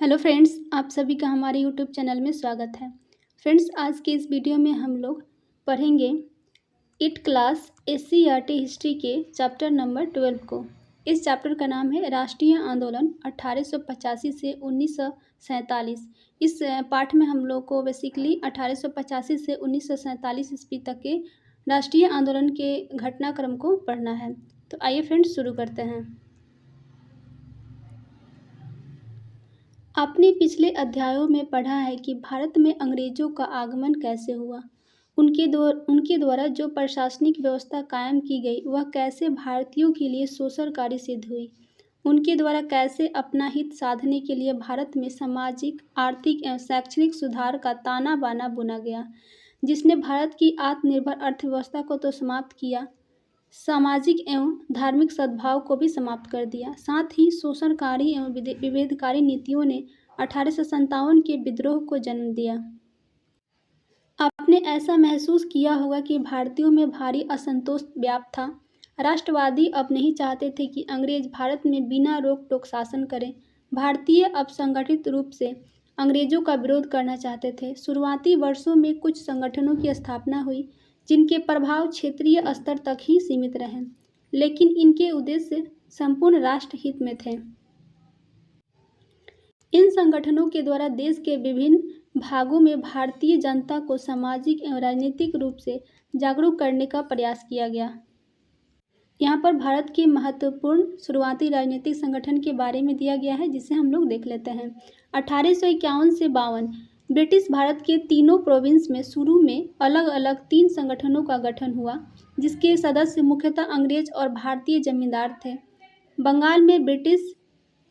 Hello friends, आप सभी का हमारे यूट्यूब चैनल में स्वागत है। फ्रेंड्स, आज के इस वीडियो में हम लोग पढ़ेंगे 8th क्लास SCERT हिस्ट्री के चैप्टर नंबर 12 को। इस चैप्टर का नाम है राष्ट्रीय आंदोलन 1885 से 1947। इस पाठ में हम लोग को बेसिकली 1885 से 1947 ईस्वी तक के राष्ट्रीय आंदोलन के घटनाक्रम को पढ़ना है। तो आइए फ्रेंड्स शुरू करते हैं। आपने पिछले अध्यायों में पढ़ा है कि भारत में अंग्रेजों का आगमन कैसे हुआ, उनके द्वारा जो प्रशासनिक व्यवस्था कायम की गई वह कैसे भारतीयों के लिए शोषणकारी सिद्ध हुई, उनके द्वारा कैसे अपना हित साधने के लिए भारत में सामाजिक, आर्थिक एवं शैक्षणिक सुधार का ताना बाना बुना गया, जिसने भारत की आत्मनिर्भर अर्थव्यवस्था को तो समाप्त किया, सामाजिक एवं धार्मिक सद्भाव को भी समाप्त कर दिया। साथ ही शोषणकारी एवं विभेदकारी नीतियों ने 1857 के विद्रोह को जन्म दिया। आपने ऐसा महसूस किया होगा कि भारतीयों में भारी असंतोष व्याप्त था। राष्ट्रवादी अब नहीं चाहते थे कि अंग्रेज भारत में बिना रोक टोक शासन करें। भारतीय अब संगठित रूप से अंग्रेजों का विरोध करना चाहते थे। शुरुआती वर्षों में कुछ संगठनों की स्थापना हुई जिनके प्रभाव क्षेत्रीय स्तर तक ही सीमित रहे, लेकिन इनके उद्देश्य संपूर्ण राष्ट्र हित में थे। इन संगठनों के द्वारा देश के विभिन्न भागों में भारतीय जनता को सामाजिक एवं राजनीतिक रूप से जागरूक करने का प्रयास किया गया। यहाँ पर भारत के महत्वपूर्ण शुरुआती राजनीतिक संगठन के बारे में दिया गया है, जिसे हम लोग देख लेते हैं। 1851 से 52 ब्रिटिश भारत के तीनों प्रोविंस में शुरू में अलग अलग 3 संगठनों का गठन हुआ, जिसके सदस्य मुख्यतः अंग्रेज और भारतीय जमींदार थे। बंगाल में ब्रिटिश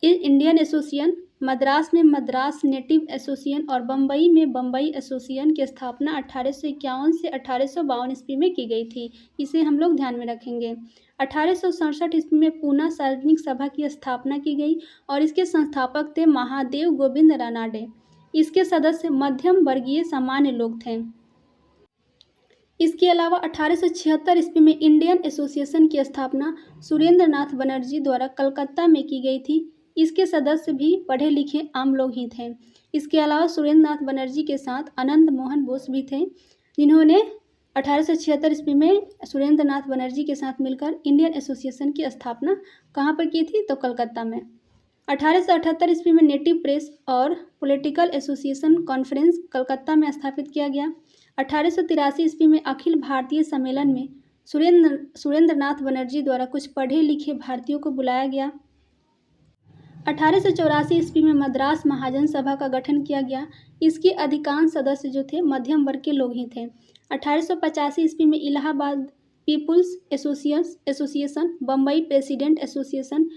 इंडियन एसोसिएशन, मद्रास में मद्रास नेटिव एसोसिएशन और बम्बई में बम्बई एसोसिएशन की स्थापना 1851 से 1852 ईस्वी में की गई थी। इसे हम लोग ध्यान में रखेंगे। 1867 ईस्वी में पूना सार्वजनिक सभा की स्थापना की गई और इसके संस्थापक थे महादेव गोविंद रानाडे। इसके सदस्य मध्यम वर्गीय सामान्य लोग थे। इसके अलावा 1876 ईस्वी में इंडियन एसोसिएशन की स्थापना सुरेंद्र नाथ बनर्जी द्वारा कलकत्ता में की गई थी। इसके सदस्य भी पढ़े लिखे आम लोग ही थे। इसके अलावा सुरेंद्र नाथ बनर्जी के साथ आनंद मोहन बोस भी थे, जिन्होंने 1876 ईस्वी में सुरेंद्र नाथ बनर्जी के साथ मिलकर इंडियन एसोसिएशन की स्थापना कहाँ पर की थी, तो कलकत्ता में। 1878 ईस्वी में नेटिव प्रेस और पॉलिटिकल एसोसिएशन कॉन्फ्रेंस कलकत्ता में स्थापित किया गया। 1883 ईस्वी में अखिल भारतीय सम्मेलन में सुरेंद्र नाथ बनर्जी द्वारा कुछ पढ़े लिखे भारतीयों को बुलाया गया। 1884 ईस्वी में मद्रास महाजन सभा का गठन किया गया। इसके अधिकांश सदस्य जो थे मध्यम वर्ग के लोग ही थे। 1885 ईस्वी में Allahabad people's association, Bombay president association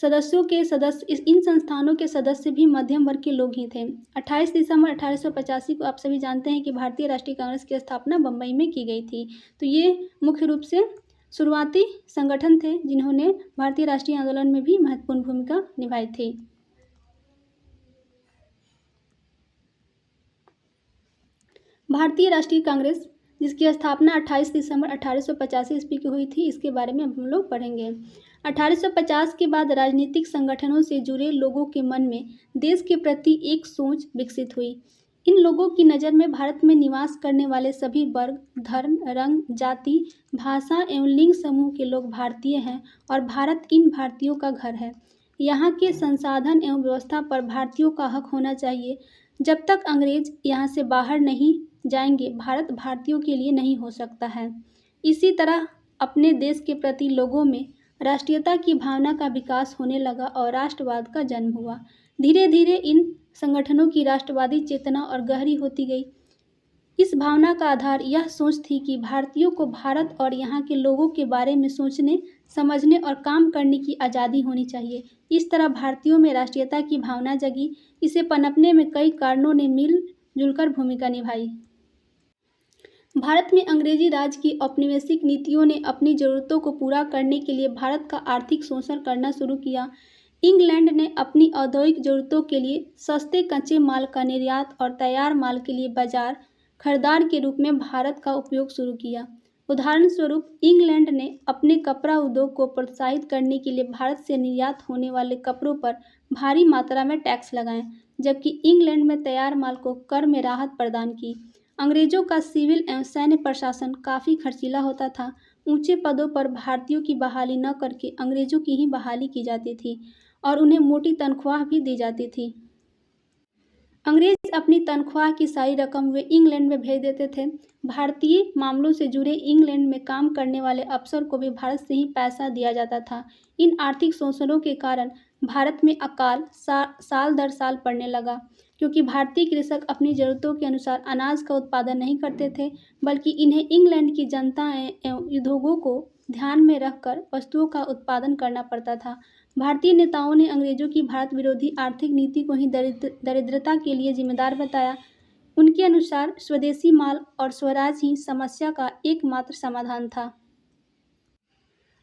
इन संस्थानों के सदस्य भी मध्यम वर्ग के लोग ही थे। 28 दिसंबर 1885 को आप सभी जानते हैं कि भारतीय राष्ट्रीय कांग्रेस की स्थापना बम्बई में की गई थी। तो ये मुख्य रूप से शुरुआती संगठन थे जिन्होंने भारतीय राष्ट्रीय आंदोलन में भी महत्वपूर्ण भूमिका निभाई थी। भारतीय राष्ट्रीय कांग्रेस, जिसकी स्थापना 28 दिसंबर 1885 ईस्वी की हुई थी, इसके बारे में हम लोग पढ़ेंगे। 1850 के बाद राजनीतिक संगठनों से जुड़े लोगों के मन में देश के प्रति एक सोच विकसित हुई। इन लोगों की नज़र में भारत में निवास करने वाले सभी वर्ग, धर्म, रंग, जाति, भाषा एवं लिंग समूह के लोग भारतीय हैं और भारत इन भारतीयों का घर है। यहाँ के संसाधन एवं व्यवस्था पर भारतीयों का हक होना चाहिए। जब तक अंग्रेज यहाँ से बाहर नहीं जाएंगे, भारत भारतीयों के लिए नहीं हो सकता है। इसी तरह अपने देश के प्रति लोगों में राष्ट्रीयता की भावना का विकास होने लगा और राष्ट्रवाद का जन्म हुआ। धीरे धीरे इन संगठनों की राष्ट्रवादी चेतना और गहरी होती गई। इस भावना का आधार यह सोच थी कि भारतीयों को भारत और यहाँ के लोगों के बारे में सोचने, समझने और काम करने की आज़ादी होनी चाहिए। इस तरह भारतीयों में राष्ट्रीयता की भावना जगी। इसे पनपने में कई कारणों ने मिलजुल कर भूमिका निभाई। भारत में अंग्रेजी राज की औपनिवेशिक नीतियों ने अपनी ज़रूरतों को पूरा करने के लिए भारत का आर्थिक शोषण करना शुरू किया। इंग्लैंड ने अपनी औद्योगिक ज़रूरतों के लिए सस्ते कच्चे माल का निर्यात और तैयार माल के लिए बाजार खरीदार के रूप में भारत का उपयोग शुरू किया। उदाहरण स्वरूप इंग्लैंड ने अपने कपड़ा उद्योग को प्रोत्साहित करने के लिए भारत से निर्यात होने वाले कपड़ों पर भारी मात्रा में टैक्स लगाए, जबकि इंग्लैंड में तैयार माल को कर में राहत प्रदान की। अंग्रेजों का सिविल एवं सैन्य प्रशासन काफ़ी खर्चीला होता था। ऊंचे पदों पर भारतीयों की बहाली न करके अंग्रेजों की ही बहाली की जाती थी और उन्हें मोटी तनख्वाह भी दी जाती थी। अंग्रेज अपनी तनख्वाह की सारी रकम वे इंग्लैंड में भेज देते थे। भारतीय मामलों से जुड़े इंग्लैंड में काम करने वाले अफसर को भी भारत से ही पैसा दिया जाता था। इन आर्थिक शोषणों के कारण भारत में अकाल साल दर साल पड़ने लगा, क्योंकि भारतीय कृषक अपनी ज़रूरतों के अनुसार अनाज का उत्पादन नहीं करते थे, बल्कि इन्हें इंग्लैंड की जनता एवं उद्योगों को ध्यान में रखकर वस्तुओं का उत्पादन करना पड़ता था। भारतीय नेताओं ने अंग्रेजों की भारत विरोधी आर्थिक नीति को ही दरिद्रता के लिए जिम्मेदार बताया। उनके अनुसार स्वदेशी माल और स्वराज ही समस्या का एकमात्र समाधान था।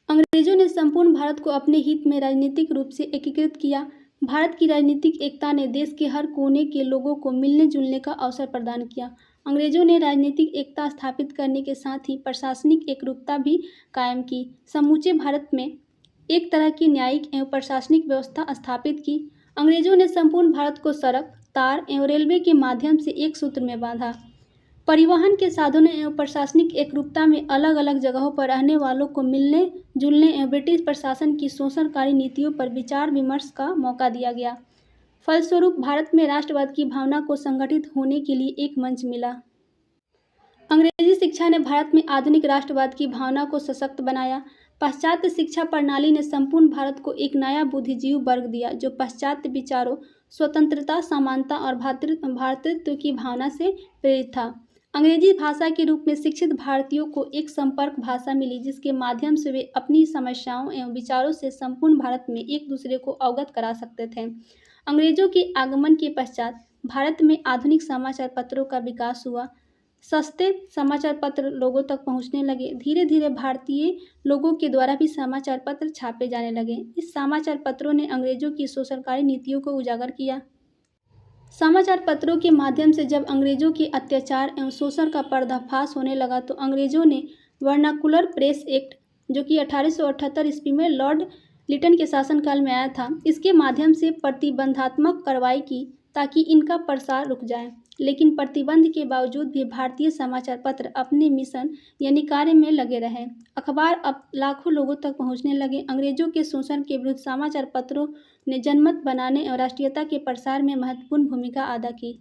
अंग्रेजों ने संपूर्ण भारत को अपने हित में राजनीतिक रूप से एकीकृत किया। भारत की राजनीतिक एकता ने देश के हर कोने के लोगों को मिलने जुलने का अवसर प्रदान किया। अंग्रेजों ने राजनीतिक एकता स्थापित करने के साथ ही प्रशासनिक एकरूपता भी कायम की। समूचे भारत में एक तरह की न्यायिक एवं प्रशासनिक व्यवस्था स्थापित की। अंग्रेजों ने संपूर्ण भारत को सड़क, तार एवं रेलवे के माध्यम से एक सूत्र में बांधा। परिवहन के साधनों एवं प्रशासनिक एकरूपता में अलग अलग जगहों पर रहने वालों को मिलने जुलने एवं ब्रिटिश प्रशासन की शोषणकारी नीतियों पर विचार विमर्श का मौका दिया गया। फलस्वरूप भारत में राष्ट्रवाद की भावना को संगठित होने के लिए एक मंच मिला। अंग्रेजी शिक्षा ने भारत में आधुनिक राष्ट्रवाद की भावना को सशक्त बनाया। पाश्चात्य शिक्षा प्रणाली ने संपूर्ण भारत को एक नया बुद्धिजीवी वर्ग दिया, जो पाश्चात्य विचारों, स्वतंत्रता, समानता और भ्रातृत्व की भावना से प्रेरित था। अंग्रेजी भाषा के रूप में शिक्षित भारतीयों को एक संपर्क भाषा मिली, जिसके माध्यम से वे अपनी समस्याओं एवं विचारों से संपूर्ण भारत में एक दूसरे को अवगत करा सकते थे। अंग्रेजों के आगमन के पश्चात भारत में आधुनिक समाचार पत्रों का विकास हुआ। सस्ते समाचार पत्र लोगों तक पहुंचने लगे। धीरे धीरे भारतीय लोगों के द्वारा भी समाचार पत्र छापे जाने लगे। इस समाचार पत्रों ने अंग्रेजों की शोषणकारी नीतियों को उजागर किया। समाचार पत्रों के माध्यम से जब अंग्रेजों के अत्याचार एवं शोषण का पर्दाफाश होने लगा, तो अंग्रेजों ने वर्नाकुलर प्रेस एक्ट, जो कि 1878 ईस्वी में लॉर्ड लिटन के शासनकाल में आया था, इसके माध्यम से प्रतिबंधात्मक कार्रवाई की ताकि इनका प्रसार रुक जाए। लेकिन प्रतिबंध के बावजूद भी भारतीय समाचार पत्र अपने मिशन यानी कार्य में लगे रहे। अखबार अब लाखों लोगों तक पहुंचने लगे। अंग्रेजों के शोषण के विरुद्ध समाचार पत्रों ने जनमत बनाने और राष्ट्रीयता के प्रसार में महत्वपूर्ण भूमिका अदा की।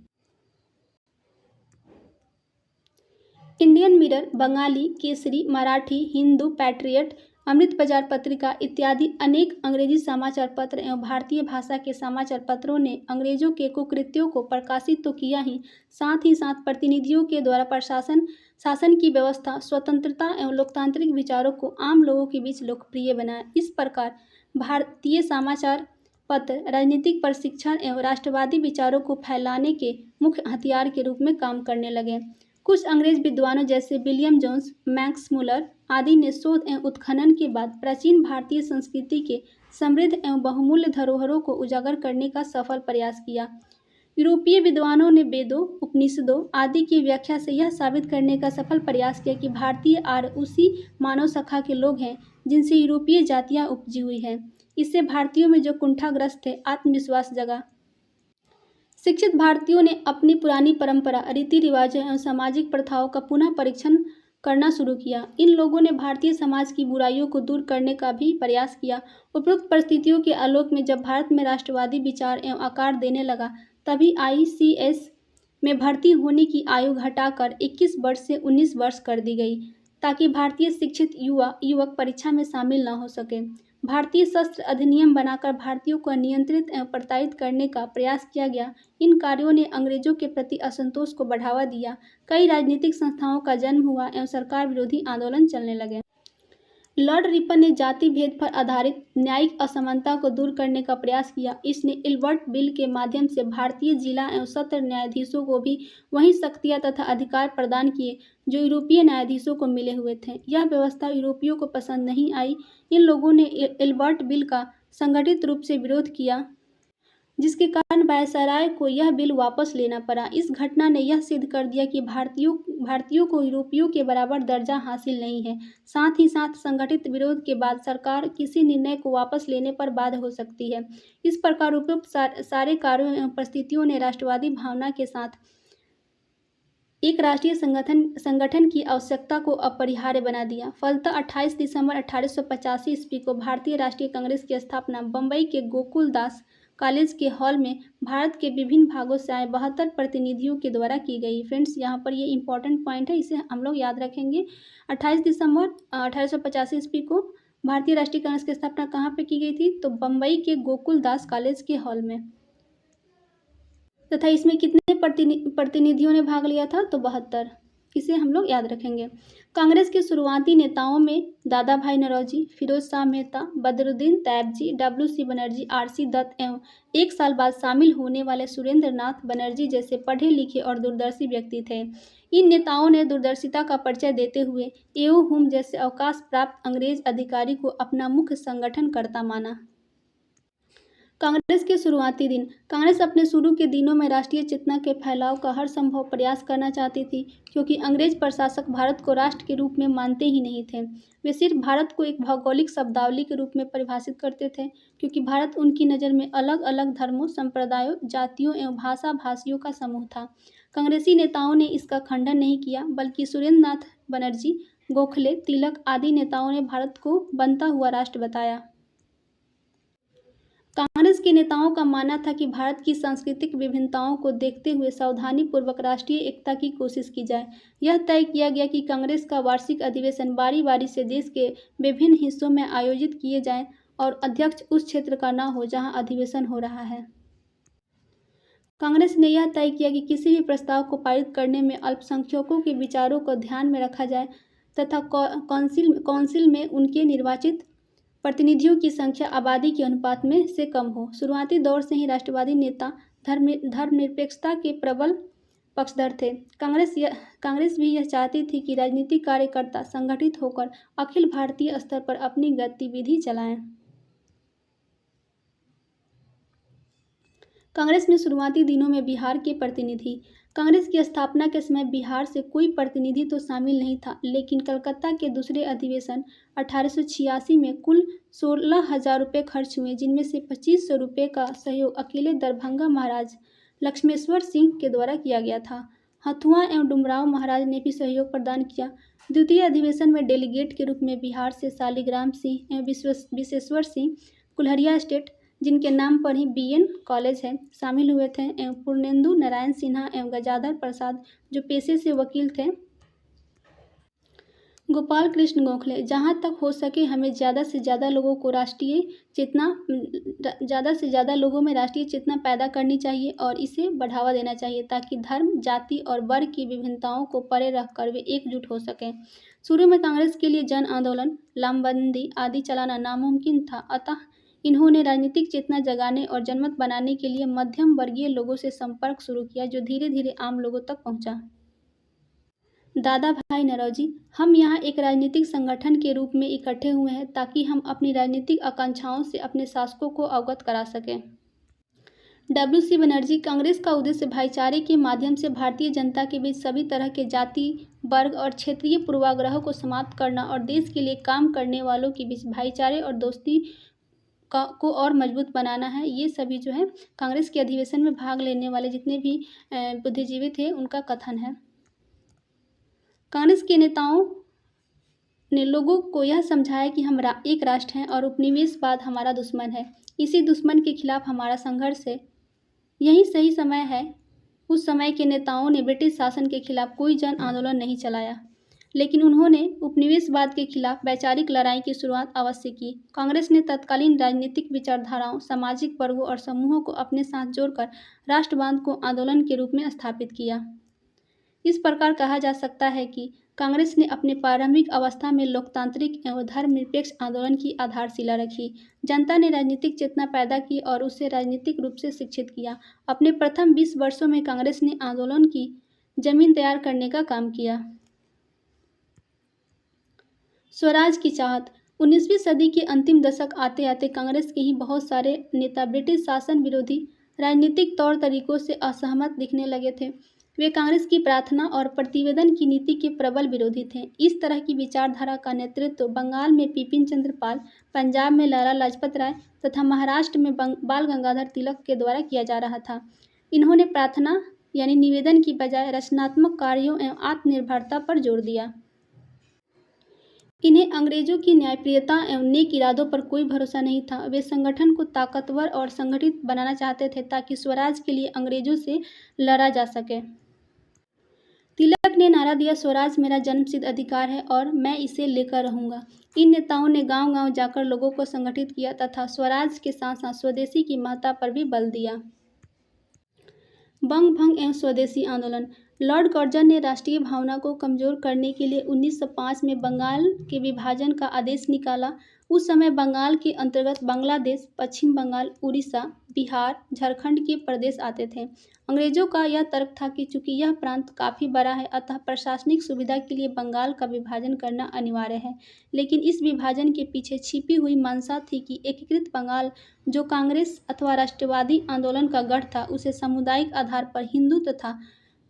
Indian mirror, Bengali Kesari, Marathi, Hindu patriot, Amrita Bazar Patrika इत्यादि अनेक अंग्रेजी समाचार पत्र एवं भारतीय भाषा के समाचार पत्रों ने अंग्रेजों के कुकृत्यों को प्रकाशित तो किया ही साथ प्रतिनिधियों के द्वारा शासन की व्यवस्था, स्वतंत्रता एवं लोकतांत्रिक विचारों को आम लोगों के बीच लोकप्रिय बनाया। इस प्रकार भारतीय समाचार पत्र राजनीतिक प्रशिक्षण एवं राष्ट्रवादी विचारों को फैलाने के मुख्य हथियार के रूप में काम करने लगे। कुछ अंग्रेज विद्वानों जैसे विलियम जोन्स, मैक्स मुलर आदि ने शोध एवं उत्खनन के बाद प्राचीन भारतीय संस्कृति के समृद्ध एवं बहुमूल्य धरोहरों को उजागर करने का सफल प्रयास किया। यूरोपीय विद्वानों ने वेदों, उपनिषदों आदि की व्याख्या से यह साबित करने का सफल प्रयास किया कि भारतीय आर्य उसी मानव शाखा के लोग हैं जिनसे यूरोपीय जातियाँ उपजी हुई हैं। इससे भारतीयों में जो कुंठाग्रस्त थे, आत्मविश्वास जगा। शिक्षित भारतीयों ने अपनी पुरानी परंपरा, रीति रिवाजों एवं सामाजिक प्रथाओं का पुनः परीक्षण करना शुरू किया। इन लोगों ने भारतीय समाज की बुराइयों को दूर करने का भी प्रयास किया। उपरोक्त परिस्थितियों के आलोक में जब भारत में राष्ट्रवादी विचार एवं आकार देने लगा, तभी ICS में भर्ती होने की आयु घटाकर 21 वर्ष से 19 वर्ष कर दी गई, ताकि भारतीय शिक्षित युवक परीक्षा में शामिल न हो सके। भारतीय शस्त्र अधिनियम बनाकर भारतीयों को नियंत्रित एवं प्रताड़ित करने का प्रयास किया गया। इन कार्यों ने अंग्रेजों के प्रति असंतोष को बढ़ावा दिया। कई राजनीतिक संस्थाओं का जन्म हुआ एवं सरकार विरोधी आंदोलन चलने लगे। लॉर्ड रिपन ने जाति भेद पर आधारित न्यायिक असमानता को दूर करने का प्रयास किया। इसने इल्बर्ट बिल के माध्यम से भारतीय जिला एवं सत्र न्यायाधीशों को भी वही शक्तियाँ तथा अधिकार प्रदान किए जो यूरोपीय न्यायाधीशों को मिले हुए थे। यह व्यवस्था यूरोपियों को पसंद नहीं आई। इन लोगों ने इल्बर्ट बिल का संगठित रूप से विरोध किया, जिसके कारण वायसराय को यह बिल वापस लेना पड़ा। इस घटना ने यह सिद्ध कर दिया कि भारतीयों को यूरोपियों के बराबर दर्जा हासिल नहीं है। साथ ही साथ संगठित विरोध के बाद सरकार किसी निर्णय को वापस लेने पर बाध्य हो सकती है। इस प्रकार उपयुक्त सारे कार्यों एवं परिस्थितियों ने राष्ट्रवादी भावना के साथ एक राष्ट्रीय संगठन की आवश्यकता को अपरिहार्य बना दिया। फलतः 28 दिसंबर 1885 ईस्वी को भारतीय राष्ट्रीय कांग्रेस की स्थापना बम्बई के गोकुल दास कॉलेज के हॉल में भारत के विभिन्न भागों से आए 72 प्रतिनिधियों के द्वारा की गई। फ्रेंड्स, यहाँ पर ये इंपॉर्टेंट पॉइंट है, इसे हम लोग याद रखेंगे। 28 दिसंबर 1885 ईस्वी को भारतीय राष्ट्रीय कांग्रेस की स्थापना कहाँ पे की गई थी? तो बम्बई के गोकुल दास कॉलेज के हॉल में। तथा इसमें कितने प्रतिनिधियों ने भाग लिया था? तो 72। इसे हम लोग याद रखेंगे। कांग्रेस के शुरुआती नेताओं में दादा भाई नौरोजी, फिरोज शाह मेहता, बदरुद्दीन तैयबजी, डब्ल्यू.सी. बनर्जी, आर.सी. दत्त एवं एक साल बाद शामिल होने वाले सुरेंद्र नाथ बनर्जी जैसे पढ़े लिखे और दूरदर्शी व्यक्ति थे। इन नेताओं ने दूरदर्शिता का परिचय देते हुए एओ हुम जैसे अवकाश प्राप्त अंग्रेज अधिकारी को अपना मुख्य संगठनकर्ता माना। कांग्रेस के शुरुआती दिन। कांग्रेस अपने शुरू के दिनों में राष्ट्रीय चेतना के फैलाव का हर संभव प्रयास करना चाहती थी, क्योंकि अंग्रेज प्रशासक भारत को राष्ट्र के रूप में मानते ही नहीं थे। वे सिर्फ भारत को एक भौगोलिक शब्दावली के रूप में परिभाषित करते थे, क्योंकि भारत उनकी नज़र में अलग अलग धर्मों, संप्रदायों, जातियों एवं भाषा भाषियों का समूह था। कांग्रेसी नेताओं ने इसका खंडन नहीं किया, बल्कि सुरेंद्र नाथ बनर्जी, गोखले, तिलक आदि नेताओं ने भारत को बनता हुआ राष्ट्र बताया। कांग्रेस के नेताओं का मानना था कि भारत की सांस्कृतिक विभिन्नताओं को देखते हुए सावधानीपूर्वक राष्ट्रीय एकता की कोशिश की जाए। यह तय किया गया कि कांग्रेस का वार्षिक अधिवेशन बारी बारी से देश के विभिन्न हिस्सों में आयोजित किए जाएं और अध्यक्ष उस क्षेत्र का न हो जहां अधिवेशन हो रहा है। कांग्रेस ने यह तय किया कि किसी भी प्रस्ताव को पारित करने में अल्पसंख्यकों के विचारों को ध्यान में रखा जाए तथा काउंसिल में उनके निर्वाचित प्रतिनिधियों की संख्या आबादी के अनुपात में से कम हो। शुरुआती दौर से ही राष्ट्रवादी नेता धर्मनिरपेक्षता के प्रबल पक्षधर थे। कांग्रेस भी यह चाहती थी कि राजनीतिक कार्यकर्ता संगठित होकर अखिल भारतीय स्तर पर अपनी गतिविधि चलाएं। कांग्रेस में शुरुआती दिनों में बिहार के प्रतिनिधि। कांग्रेस की स्थापना के समय बिहार से कोई प्रतिनिधि तो शामिल नहीं था, लेकिन कलकत्ता के दूसरे अधिवेशन 1886 में कुल 16,000 रुपये खर्च हुए, जिनमें से 2,500 रुपये का सहयोग अकेले दरभंगा महाराज लक्ष्मेश्वर सिंह के द्वारा किया गया था। हथुआ एवं डुमराव महाराज ने भी सहयोग प्रदान किया। द्वितीय अधिवेशन में डेलीगेट के रूप में बिहार से शालिग्राम सिंह एवं विश्वेश्वर सिंह कुल्हरिया स्टेट, जिनके नाम पर ही बीएन कॉलेज है, शामिल हुए थे, एवं पूर्णेंदु नारायण सिन्हा एवं गजाधर प्रसाद, जो पेशे से वकील थे, गोपाल कृष्ण गोखले। जहां तक हो सके हमें ज़्यादा से ज़्यादा लोगों में राष्ट्रीय चेतना पैदा करनी चाहिए और इसे बढ़ावा देना चाहिए, ताकि धर्म, जाति और वर्ग की विभिन्नताओं को परे रखकर वे एकजुट हो सकें। शुरू में कांग्रेस के लिए जन आंदोलन, लामबंदी आदि चलाना नामुमकिन था, अतः इन्होंने राजनीतिक चेतना जगाने और जनमत बनाने के लिए मध्यम वर्गीय लोगों से संपर्क शुरू किया, जो धीरे धीरे आम लोगों तक पहुंचा। दादा भाई नौरोजी। हम यहाँ एक राजनीतिक संगठन के रूप में इकट्ठे हुए हैं ताकि हम अपनी राजनीतिक आकांक्षाओं से अपने शासकों को अवगत करा सकें। डब्ल्यू.सी. बनर्जी। कांग्रेस का उद्देश्य भाईचारे के माध्यम से भारतीय जनता के बीच सभी तरह के जाति, वर्ग और क्षेत्रीय पूर्वाग्रह को समाप्त करना और देश के लिए काम करने वालों के बीच भाईचारे और दोस्ती को और मजबूत बनाना है। ये सभी जो है कांग्रेस के अधिवेशन में भाग लेने वाले जितने भी बुद्धिजीवी थे उनका कथन है। कांग्रेस के नेताओं ने लोगों को यह समझाया कि हम एक राष्ट्र हैं और उपनिवेशवाद हमारा दुश्मन है। इसी दुश्मन के खिलाफ हमारा संघर्ष है। यही सही समय है। उस समय के नेताओं ने ब्रिटिश शासन के खिलाफ कोई जन आंदोलन नहीं चलाया, लेकिन उन्होंने उपनिवेशवाद के खिलाफ वैचारिक लड़ाई की शुरुआत अवश्य की। कांग्रेस ने तत्कालीन राजनीतिक विचारधाराओं, सामाजिक वर्गों और समूहों को अपने साथ जोड़कर राष्ट्रवाद को आंदोलन के रूप में स्थापित किया। इस प्रकार कहा जा सकता है कि कांग्रेस ने अपने प्रारंभिक अवस्था में लोकतांत्रिक एवं धर्मनिरपेक्ष आंदोलन की आधारशिला रखी। जनता ने राजनीतिक चेतना पैदा की और उसे राजनीतिक रूप से शिक्षित किया। अपने प्रथम 20 वर्षों में कांग्रेस ने आंदोलन की जमीन तैयार करने का काम किया। स्वराज की चाहत। 19वीं सदी के अंतिम दशक आते आते कांग्रेस के ही बहुत सारे नेता ब्रिटिश शासन विरोधी राजनीतिक तौर तरीकों से असहमत दिखने लगे थे। वे कांग्रेस की प्रार्थना और प्रतिवेदन की नीति के प्रबल विरोधी थे। इस तरह की विचारधारा का नेतृत्व बंगाल में बिपिन चंद्र पाल, पंजाब में लाला लाजपत राय तथा महाराष्ट्र में बाल गंगाधर तिलक के द्वारा किया जा रहा था। इन्होंने प्रार्थना यानी निवेदन की बजाय रचनात्मक कार्यों एवं आत्मनिर्भरता पर जोर दिया। इन्हें अंग्रेजों की न्यायप्रियता एवं नेक इरादों पर कोई भरोसा नहीं था। वे संगठन को ताकतवर और संगठित बनाना चाहते थे ताकि स्वराज के लिए अंग्रेजों से लड़ा जा सके। तिलक ने नारा दिया, स्वराज मेरा जन्मसिद्ध अधिकार है और मैं इसे लेकर रहूंगा। इन नेताओं ने गांव-गांव जाकर लोगों को संगठित किया तथा स्वराज के साथ साथ स्वदेशी की महत्ता पर भी बल दिया। बंग भंग एवं स्वदेशी आंदोलन। लॉर्ड कर्जन ने राष्ट्रीय भावना को कमजोर करने के लिए 1905 में बंगाल के विभाजन का आदेश निकाला। उस समय बंगाल के अंतर्गत बांग्लादेश, पश्चिम बंगाल, उड़ीसा, बिहार, झारखंड के प्रदेश आते थे। अंग्रेजों का यह तर्क था कि चूंकि यह प्रांत काफ़ी बड़ा है अतः प्रशासनिक सुविधा के लिए बंगाल का विभाजन करना अनिवार्य है। लेकिन इस विभाजन के पीछे छिपी हुई मंशा थी कि एकीकृत बंगाल, जो कांग्रेस अथवा राष्ट्रवादी आंदोलन का गढ़ था, उसे सामुदायिक आधार पर हिंदू तथा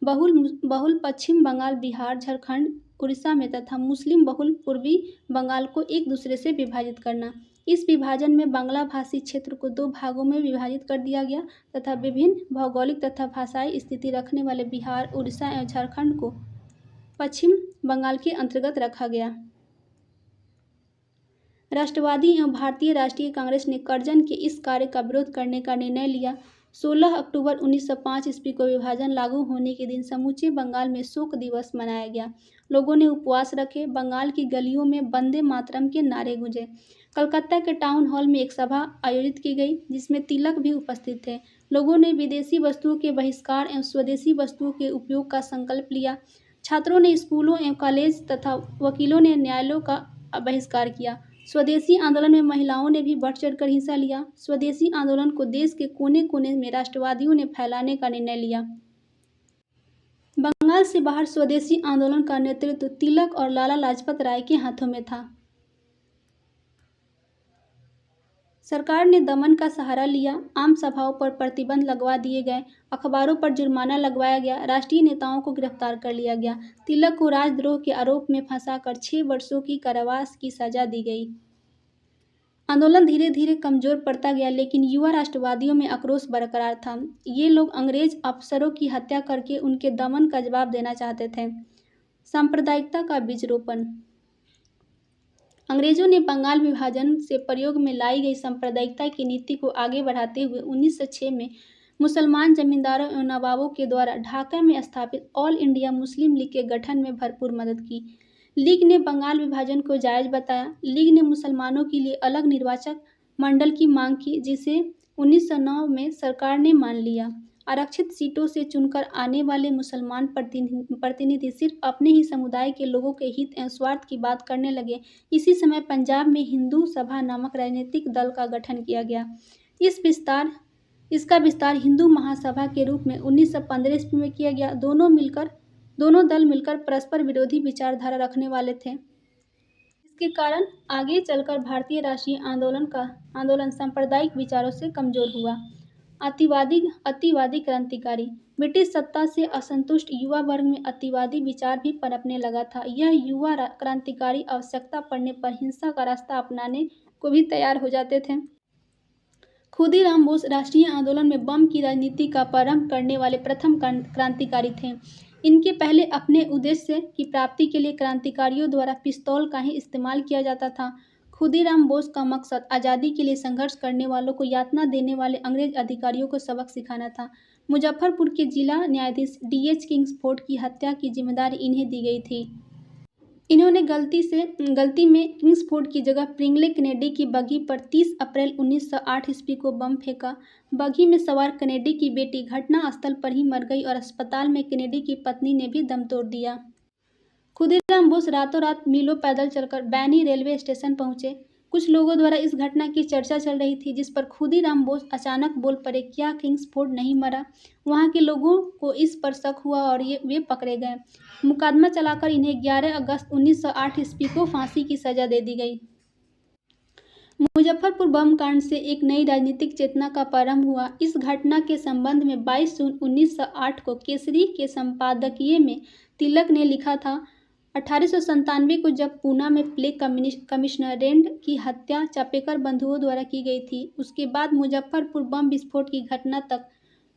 बहुल पश्चिम बंगाल, बिहार, झारखंड, उड़ीसा में तथा मुस्लिम बहुल पूर्वी बंगाल को एक दूसरे से विभाजित करना। इस विभाजन में बांग्ला भाषी क्षेत्र को 2 भागों में विभाजित कर दिया गया तथा विभिन्न भौगोलिक तथा भाषाई स्थिति रखने वाले बिहार, उड़ीसा एवं झारखंड को पश्चिम बंगाल के अंतर्गत रखा गया। राष्ट्रवादी एवं भारतीय राष्ट्रीय कांग्रेस ने कर्जन के इस कार्य का विरोध करने का निर्णय लिया। 16 अक्टूबर 1905 ईस्वी को विभाजन लागू होने के दिन समूचे बंगाल में शोक दिवस मनाया गया। लोगों ने उपवास रखे। बंगाल की गलियों में वंदे मातरम के नारे गूंजे। कलकत्ता के टाउन हॉल में एक सभा आयोजित की गई जिसमें तिलक भी उपस्थित थे। लोगों ने विदेशी वस्तुओं के बहिष्कार एवं स्वदेशी वस्तुओं के उपयोग का संकल्प लिया। छात्रों ने स्कूलों एवं कॉलेज तथा वकीलों ने न्यायालयों का बहिष्कार किया। स्वदेशी आंदोलन में महिलाओं ने भी बढ़ चढ़कर हिस्सा लिया। स्वदेशी आंदोलन को देश के कोने कोने में राष्ट्रवादियों ने फैलाने का निर्णय लिया। बंगाल से बाहर स्वदेशी आंदोलन का नेतृत्व तिलक और लाला लाजपत राय के हाथों में था। सरकार ने दमन का सहारा लिया। आम सभाओं पर प्रतिबंध लगवा दिए गए। अखबारों पर जुर्माना लगवाया गया। राष्ट्रीय नेताओं को गिरफ्तार कर लिया गया। तिलक को राजद्रोह के आरोप में फंसाकर 6 वर्षों की कारावास की सजा दी गई। आंदोलन धीरे धीरे कमजोर पड़ता गया लेकिन युवा राष्ट्रवादियों में आक्रोश बरकरार था। ये लोग अंग्रेज अफसरों की हत्या करके उनके दमन का जवाब देना चाहते थे। सांप्रदायिकता का बीज रोपण। अंग्रेजों ने बंगाल विभाजन से प्रयोग में लाई गई सांप्रदायिकता की नीति को आगे बढ़ाते हुए 1906 में मुसलमान जमींदारों एवं नवाबों के द्वारा ढाका में स्थापित ऑल इंडिया मुस्लिम लीग के गठन में भरपूर मदद की। लीग ने बंगाल विभाजन को जायज बताया। लीग ने मुसलमानों के लिए अलग निर्वाचक मंडल की मांग की जिसे 1909 में सरकार ने मान लिया। आरक्षित सीटों से चुनकर आने वाले मुसलमान प्रतिनिधि सिर्फ अपने ही समुदाय के लोगों के हित एवं स्वार्थ की बात करने लगे। इसी समय पंजाब में हिंदू सभा नामक राजनीतिक दल का गठन किया गया। इसका विस्तार हिंदू महासभा के रूप में 1915 ईस्वी में किया गया। दोनों दल मिलकर परस्पर विरोधी विचारधारा रखने वाले थे। इसके कारण आगे चलकर भारतीय राष्ट्रीय आंदोलन सांप्रदायिक विचारों से कमजोर हुआ। अतिवादी क्रांतिकारी। ब्रिटिश सत्ता से असंतुष्ट युवा वर्ग में अतिवादी विचार भी पनपने लगा था। यह युवा क्रांतिकारी आवश्यकता पड़ने पर हिंसा का रास्ता अपनाने को भी तैयार हो जाते थे। खुदीराम बोस राष्ट्रीय आंदोलन में बम की राजनीति का प्रारंभ करने वाले प्रथम क्रांतिकारी थे। इनके पहले अपने उद्देश्य की प्राप्ति के लिए क्रांतिकारियों द्वारा पिस्तौल का ही इस्तेमाल किया जाता था। खुदीराम बोस का मकसद आज़ादी के लिए संघर्ष करने वालों को यातना देने वाले अंग्रेज अधिकारियों को सबक सिखाना था। मुजफ्फरपुर के जिला न्यायाधीश D.H. किंग्सफोर्ड की हत्या की जिम्मेदारी इन्हें दी गई थी। इन्होंने गलती में किंग्सफोर्ड की जगह प्रिंगले कैनेडी की बग्घी पर 30 अप्रैल 1908 ईस्वी को बम फेंका। बग्घी में सवार कैनेडी की बेटी घटनास्थल पर ही मर गई और अस्पताल में कैनेडी की पत्नी ने भी दम तोड़ दिया। खुदीराम बोस रातों रात मीलों पैदल चलकर बैनी रेलवे स्टेशन पहुंचे। कुछ लोगों द्वारा इस घटना की चर्चा चल रही थी जिस पर खुदीराम बोस अचानक बोल पड़े, क्या किंग्सफोर्ड नहीं मरा? वहां के लोगों को इस पर शक हुआ और वे पकड़े गए। मुकदमा चलाकर इन्हें 11 अगस्त 1908 ईस्वी को फांसी की सजा दे दी गई। मुजफ्फरपुर बम कांड से एक नई राजनीतिक चेतना का प्रारंभ हुआ। इस घटना के संबंध में 22 जून 1908 को केसरी के संपादकीय में तिलक ने लिखा था, 1897 को जब पूना में प्लेग कमिश्नरेट की हत्या चापेकर बंधुओं द्वारा की गई थी, उसके बाद मुजफ्फरपुर बम विस्फोट की घटना तक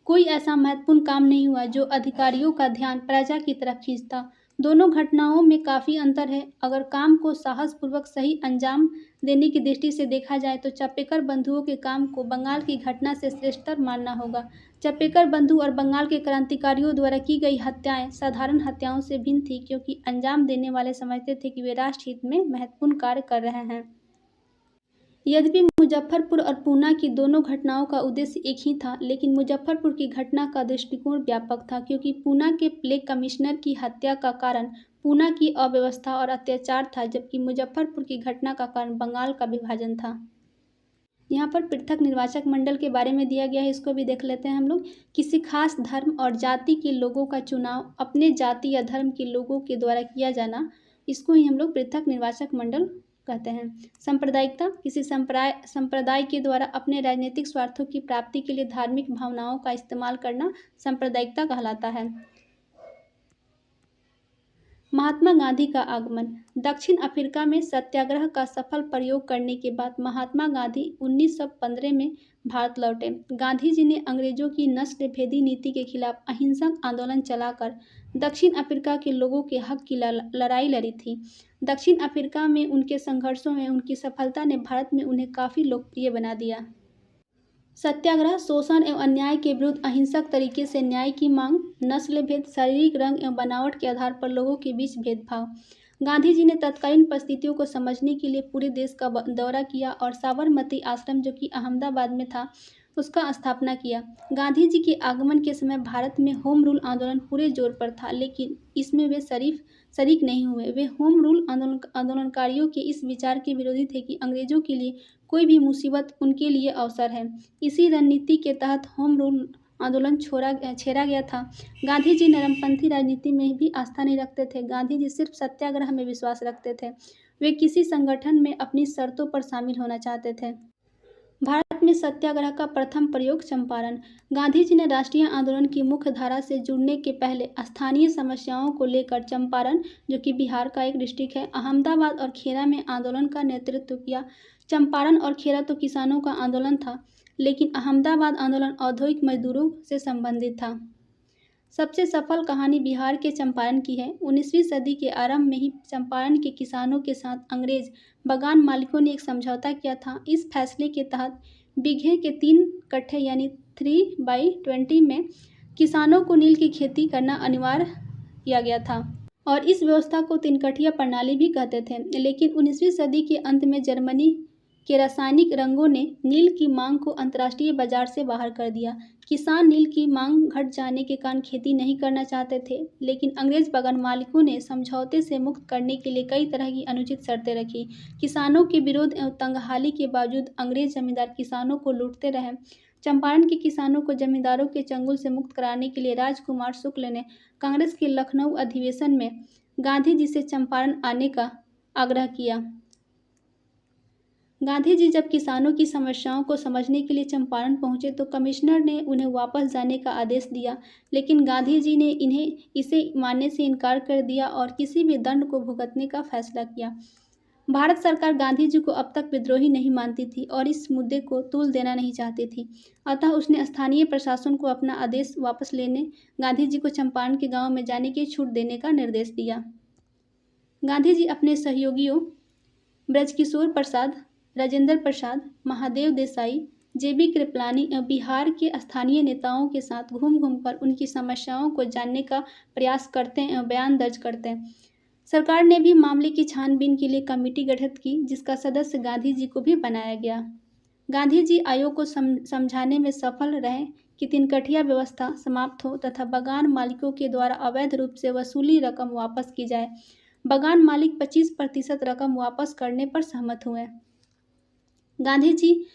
कोई ऐसा महत्वपूर्ण काम नहीं हुआ जो अधिकारियों का ध्यान प्रजा की तरफ खींचता। दोनों घटनाओं में काफ़ी अंतर है। अगर काम को साहसपूर्वक सही अंजाम देने की दृष्टि से देखा जाए तो चापेकर बंधुओं के काम को बंगाल की घटना से श्रेष्ठतर मानना होगा। चापेकर बंधु और बंगाल के क्रांतिकारियों द्वारा की गई हत्याएं साधारण हत्याओं से भिन्न थी, क्योंकि अंजाम देने वाले समझते थे कि वे राष्ट्र हित में महत्वपूर्ण कार्य कर रहे हैं। यद्यपि मुजफ्फरपुर और पूना की दोनों घटनाओं का उद्देश्य एक ही था, लेकिन मुजफ्फरपुर की घटना का दृष्टिकोण व्यापक था, क्योंकि पूना के प्लेग कमिश्नर की हत्या का कारण पूना की अव्यवस्था और अत्याचार था, जबकि मुजफ्फरपुर की घटना का कारण बंगाल का विभाजन था। यहाँ पर पृथक निर्वाचक मंडल के बारे में दिया गया है, इसको भी देख लेते हैं हम लोग। किसी खास धर्म और जाति के लोगों का चुनाव अपने जाति या धर्म के लोगों के द्वारा किया जाना, इसको ही हम लोग पृथक निर्वाचक मंडल कहते हैं। सांप्रदायिकता, किसी संप्रदाय के द्वारा अपने राजनीतिक स्वार्थों की प्राप्ति के लिए धार्मिक भावनाओं का इस्तेमाल करना सांप्रदायिकता कहलाता है। महात्मा गांधी का आगमन। दक्षिण अफ्रीका में सत्याग्रह का सफल प्रयोग करने के बाद महात्मा गांधी 1915 में भारत लौटे। गांधी जी ने अंग्रेजों की नस्ल भेदी नीति के खिलाफ अहिंसक आंदोलन चलाकर दक्षिण अफ्रीका के लोगों के हक की लड़ाई लड़ी थी। दक्षिण अफ्रीका में उनके संघर्षों में उनकी सफलता ने भारत में उन्हें काफ़ी लोकप्रिय बना दिया। सत्याग्रह शोषण एवं अन्याय के विरुद्ध अहिंसक तरीके से न्याय की मांग, नस्ल भेद, शारीरिक रंग एवं बनावट के आधार पर लोगों के बीच भेदभाव। गांधी जी ने तत्कालीन परिस्थितियों को समझने के लिए पूरे देश का दौरा किया और साबरमती आश्रम, जो कि अहमदाबाद में था, उसका स्थापना किया। गांधी जी के आगमन के समय भारत में होम रूल आंदोलन पूरे जोर पर था, लेकिन इसमें वे शरीक नहीं हुए। वे होम रूल आंदोलनकारियों के इस विचार के विरोधी थे कि अंग्रेजों के लिए कोई भी मुसीबत उनके लिए अवसर है। इसी रणनीति के तहत होम रूल आंदोलन छेड़ा गया था। गांधी जी नरमपंथी राजनीति में भी आस्था नहीं रखते थे। गांधी जी सिर्फ सत्याग्रह में विश्वास रखते थे। वे किसी संगठन में अपनी शर्तों पर शामिल होना चाहते थे। भारत में सत्याग्रह का प्रथम प्रयोग चंपारण। गांधी जी ने राष्ट्रीय आंदोलन की मुख्य धारा से जुड़ने के पहले स्थानीय समस्याओं को लेकर चंपारण, जो कि बिहार का एक डिस्ट्रिक्ट है, अहमदाबाद और खेड़ा में आंदोलन का नेतृत्व किया। चंपारण और खेड़ा तो किसानों का आंदोलन था, लेकिन अहमदाबाद आंदोलन औद्योगिक मजदूरों से संबंधित था। सबसे सफल कहानी बिहार के चंपारण की है। 19वीं सदी के आरंभ में ही चंपारण के किसानों के साथ अंग्रेज बागान मालिकों ने एक समझौता किया था। इस फैसले के तहत बीघे के 3 कट्ठे यानी 3/20 में किसानों को नील की खेती करना अनिवार्य किया गया था, और इस व्यवस्था को 3 कठिया प्रणाली भी कहते थे। लेकिन 19वीं सदी के अंत में जर्मनी के रासायनिक रंगों ने नील की मांग को अंतर्राष्ट्रीय बाजार से बाहर कर दिया। किसान नील की मांग घट जाने के कारण खेती नहीं करना चाहते थे, लेकिन अंग्रेज बागान मालिकों ने समझौते से मुक्त करने के लिए कई तरह की अनुचित शर्तें रखी। किसानों के विरोध एवं तंगहाली के बावजूद अंग्रेज जमींदार किसानों को लूटते रहे। चंपारण के किसानों को जमींदारों के चंगुल से मुक्त कराने के लिए राजकुमार शुक्ल ने कांग्रेस के लखनऊ अधिवेशन में गांधी जी से चंपारण आने का आग्रह किया। गांधी जी जब किसानों की समस्याओं को समझने के लिए चंपारण पहुंचे तो कमिश्नर ने उन्हें वापस जाने का आदेश दिया, लेकिन गांधी जी ने इसे मानने से इनकार कर दिया और किसी भी दंड को भुगतने का फैसला किया। भारत सरकार गांधी जी को अब तक विद्रोही नहीं मानती थी और इस मुद्दे को तूल देना नहीं चाहती थी, अतः उसने स्थानीय प्रशासन को अपना आदेश वापस लेने, गांधी जी को चंपारण के गाँव में जाने की छूट देने का निर्देश दिया। गांधी जी अपने सहयोगियों ब्रजकिशोर प्रसाद, राजेंद्र प्रसाद, महादेव देसाई, जेबी कृपलानी एवं बिहार के स्थानीय नेताओं के साथ घूम घूमकर उनकी समस्याओं को जानने का प्रयास करते एवं बयान दर्ज करते हैं। सरकार ने भी मामले की छानबीन के लिए कमेटी गठित की, जिसका सदस्य गांधी जी को भी बनाया गया। गांधी जी आयोग को समझाने में सफल रहे कि 3 कठिया व्यवस्था समाप्त हो तथा बागान मालिकों के द्वारा अवैध रूप से वसूली रकम वापस की जाए। बागान मालिक 25% रकम वापस करने पर सहमत हुए। गांधी जी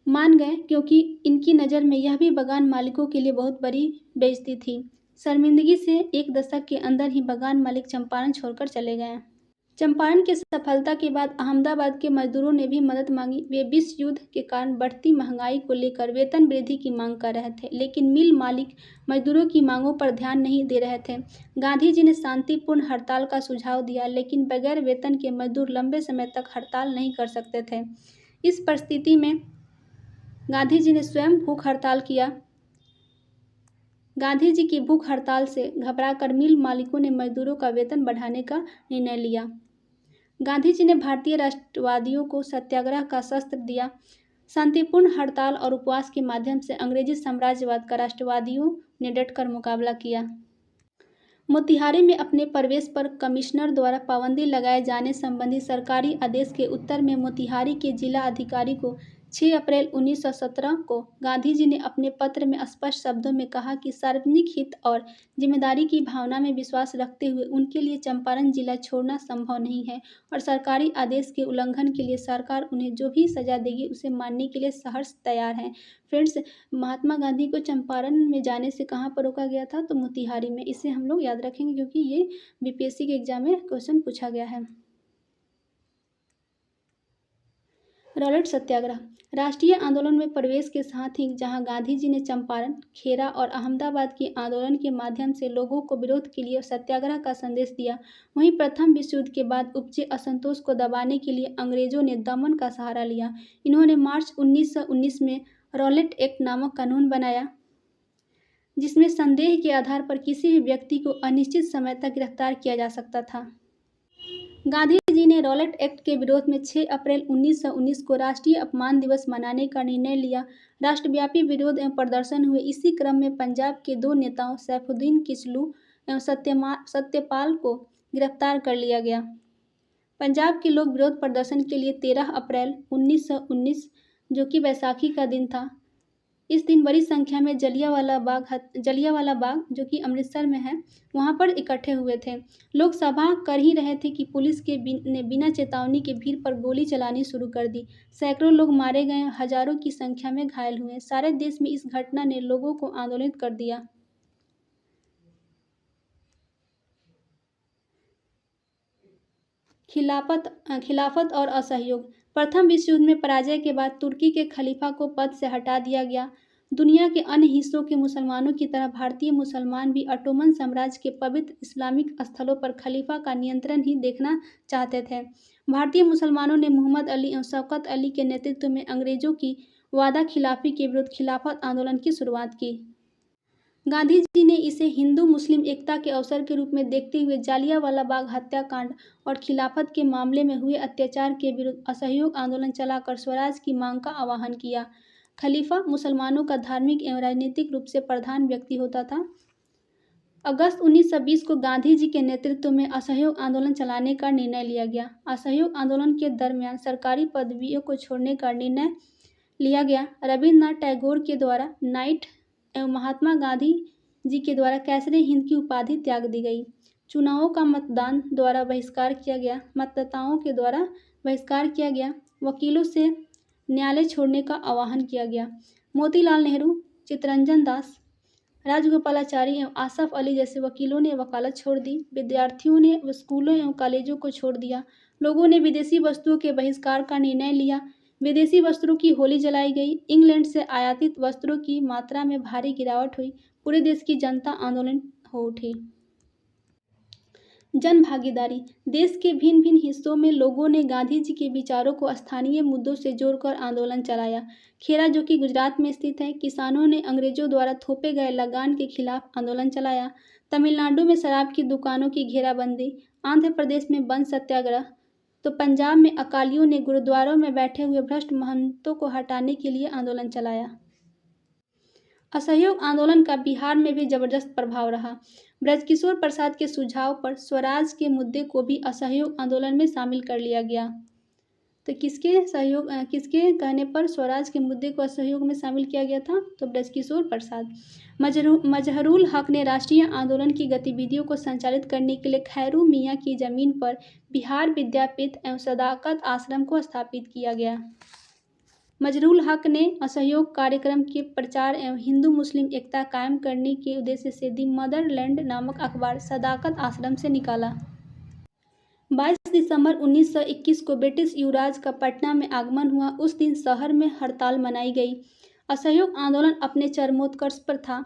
मान गए, क्योंकि इनकी नज़र में यह भी बागान मालिकों के लिए बहुत बड़ी बेइज्जती थी। शर्मिंदगी से 1 दशक के अंदर ही बागान मालिक चंपारण छोड़कर चले गए। चंपारण की सफलता के बाद अहमदाबाद के मजदूरों ने भी मदद मांगी। वे विश्व युद्ध के कारण बढ़ती महंगाई को लेकर वेतन वृद्धि की मांग कर रहे थे, लेकिन मिल मालिक मजदूरों की मांगों पर ध्यान नहीं दे रहे थे। गांधी जी ने शांतिपूर्ण हड़ताल का सुझाव दिया, लेकिन बगैर वेतन के मजदूर लंबे समय तक हड़ताल नहीं कर सकते थे। इस परिस्थिति में गांधी जी ने स्वयं भूख हड़ताल किया। गांधी जी की भूख हड़ताल से घबराकर मिल मालिकों ने मजदूरों का वेतन बढ़ाने का निर्णय लिया। गांधी जी ने भारतीय राष्ट्रवादियों को सत्याग्रह का शस्त्र दिया। शांतिपूर्ण हड़ताल और उपवास के माध्यम से अंग्रेजी साम्राज्यवाद का राष्ट्रवादियों ने डटकर मुकाबला किया। मोतिहारी में अपने प्रवेश पर कमिश्नर द्वारा पाबंदी लगाए जाने संबंधी सरकारी आदेश के उत्तर में मोतिहारी के जिला अधिकारी को 6 अप्रैल 1917 को गांधी जी ने अपने पत्र में स्पष्ट शब्दों में कहा कि सार्वजनिक हित और जिम्मेदारी की भावना में विश्वास रखते हुए उनके लिए चंपारण जिला छोड़ना संभव नहीं है और सरकारी आदेश के उल्लंघन के लिए सरकार उन्हें जो भी सजा देगी उसे मानने के लिए सहर्ष तैयार है। फ्रेंड्स, महात्मा गांधी को चंपारण में जाने से कहाँ पर रोका गया था? तो मोतिहारी में। इसे हम लोग याद रखेंगे क्योंकि ये बीपीएससी के एग्जाम में क्वेश्चन पूछा गया है। रॉलेट सत्याग्रह राष्ट्रीय आंदोलन में प्रवेश के साथ ही जहां गांधी जी ने चंपारण, खेरा और अहमदाबाद के आंदोलन के माध्यम से लोगों को विरोध के लिए सत्याग्रह का संदेश दिया, वहीं प्रथम विश्व युद्ध के बाद उपजे असंतोष को दबाने के लिए अंग्रेजों ने दमन का सहारा लिया। इन्होंने मार्च 1919 में रॉलेट एक्ट नामक कानून बनाया, जिसमें संदेह के आधार पर किसी भी व्यक्ति को अनिश्चित समय तक गिरफ्तार किया जा सकता था। गांधी जी ने रॉलेट एक्ट के विरोध में 6 अप्रैल 1919 को राष्ट्रीय अपमान दिवस मनाने का निर्णय लिया। राष्ट्रव्यापी विरोध एवं प्रदर्शन हुए। इसी क्रम में पंजाब के 2 नेताओं सैफुद्दीन किचलू एवं सत्यपाल को गिरफ्तार कर लिया गया। पंजाब के लोग विरोध प्रदर्शन के लिए 13 अप्रैल 1919 जो कि बैसाखी का दिन था, इस दिन बड़ी संख्या में जलियांवाला बाग जो कि अमृतसर में है, वहां पर इकट्ठे हुए थे। लोग सभा कर ही रहे थे कि पुलिस ने बिना चेतावनी के भीड़ पर गोली चलानी शुरू कर दी। सैकड़ों लोग मारे गए, हजारों की संख्या में घायल हुए। सारे देश में इस घटना ने लोगों को आंदोलित कर दिया। खिलाफत और असहयोग प्रथम विश्व युद्ध में पराजय के बाद तुर्की के खलीफा को पद से हटा दिया गया। दुनिया के अन्य हिस्सों के मुसलमानों की तरह भारतीय मुसलमान भी ऑटोमन साम्राज्य के पवित्र इस्लामिक स्थलों पर खलीफा का नियंत्रण ही देखना चाहते थे। भारतीय मुसलमानों ने मोहम्मद अली एवं शौकत अली के नेतृत्व में अंग्रेजों की वादा खिलाफी के विरुद्ध खिलाफत आंदोलन की शुरुआत की। गांधी जी ने इसे हिंदू मुस्लिम एकता के अवसर के रूप में देखते हुए जालियांवाला बाग हत्याकांड और खिलाफत के मामले में हुए अत्याचार के विरुद्ध असहयोग आंदोलन चलाकर स्वराज की मांग का आह्वान किया। खलीफा मुसलमानों का धार्मिक एवं राजनीतिक रूप से प्रधान व्यक्ति होता था। अगस्त 1920 को गांधी जी के नेतृत्व में असहयोग आंदोलन चलाने का निर्णय लिया गया। असहयोग आंदोलन के दरमियान सरकारी पदवियों को छोड़ने का निर्णय लिया गया। रविन्द्रनाथ टैगोर के द्वारा नाइट एवं महात्मा गांधी जी के द्वारा कैसरे हिंद की उपाधि त्याग दी गई। चुनावों का मतदान द्वारा बहिष्कार किया गया। मतदाताओं के द्वारा बहिष्कार किया गया। वकीलों से न्यायालय छोड़ने का आह्वान किया गया। मोतीलाल नेहरू, चित्तरंजन दास, राजगोपालाचारी एवं आसफ अली जैसे वकीलों ने वकालत छोड़ दी। विद्यार्थियों ने स्कूलों एवं कॉलेजों को छोड़ दिया। लोगों ने विदेशी वस्तुओं के बहिष्कार का निर्णय लिया। विदेशी वस्त्रों की होली जलाई गई। इंग्लैंड से आयातित वस्त्रों की मात्रा में भारी गिरावट हुई। पूरे देश की जनता आंदोलन हो उठी। जन भागीदारी देश के भिन्न भिन्न हिस्सों में लोगों ने गांधी जी के विचारों को स्थानीय मुद्दों से जोड़कर आंदोलन चलाया। खेरा जो कि गुजरात में स्थित है, किसानों ने अंग्रेजों द्वारा थोपे गए लगान के खिलाफ आंदोलन चलाया। तमिलनाडु में शराब की दुकानों की घेराबंदी। आंध्र प्रदेश में वन सत्याग्रह। तो पंजाब में अकालियों ने गुरुद्वारों में बैठे हुए भ्रष्ट महंतों को हटाने के लिए आंदोलन चलाया। असहयोग आंदोलन का बिहार में भी जबरदस्त प्रभाव रहा। ब्रजकिशोर प्रसाद के सुझाव पर स्वराज के मुद्दे को भी असहयोग आंदोलन में शामिल कर लिया गया। तो किसके कहने पर स्वराज के मुद्दे को असहयोग में शामिल किया गया था? तो ब्रजकिशोर प्रसाद। मजहरूल हक ने राष्ट्रीय आंदोलन की गतिविधियों को संचालित करने के लिए खैरू मियाँ की जमीन पर बिहार विद्यापीठ एवं सदाकत आश्रम को स्थापित किया गया। मजहरूल हक ने असहयोग कार्यक्रम के प्रचार एवं हिंदू मुस्लिम एकता कायम करने के उद्देश्य से दी मदरलैंड नामक अखबार सदाकत आश्रम से निकाला। 22 दिसंबर 1921 को ब्रिटिश युवराज का पटना में आगमन हुआ। उस दिन शहर में हड़ताल मनाई गई। असहयोग आंदोलन अपने चरमोत्कर्ष पर था।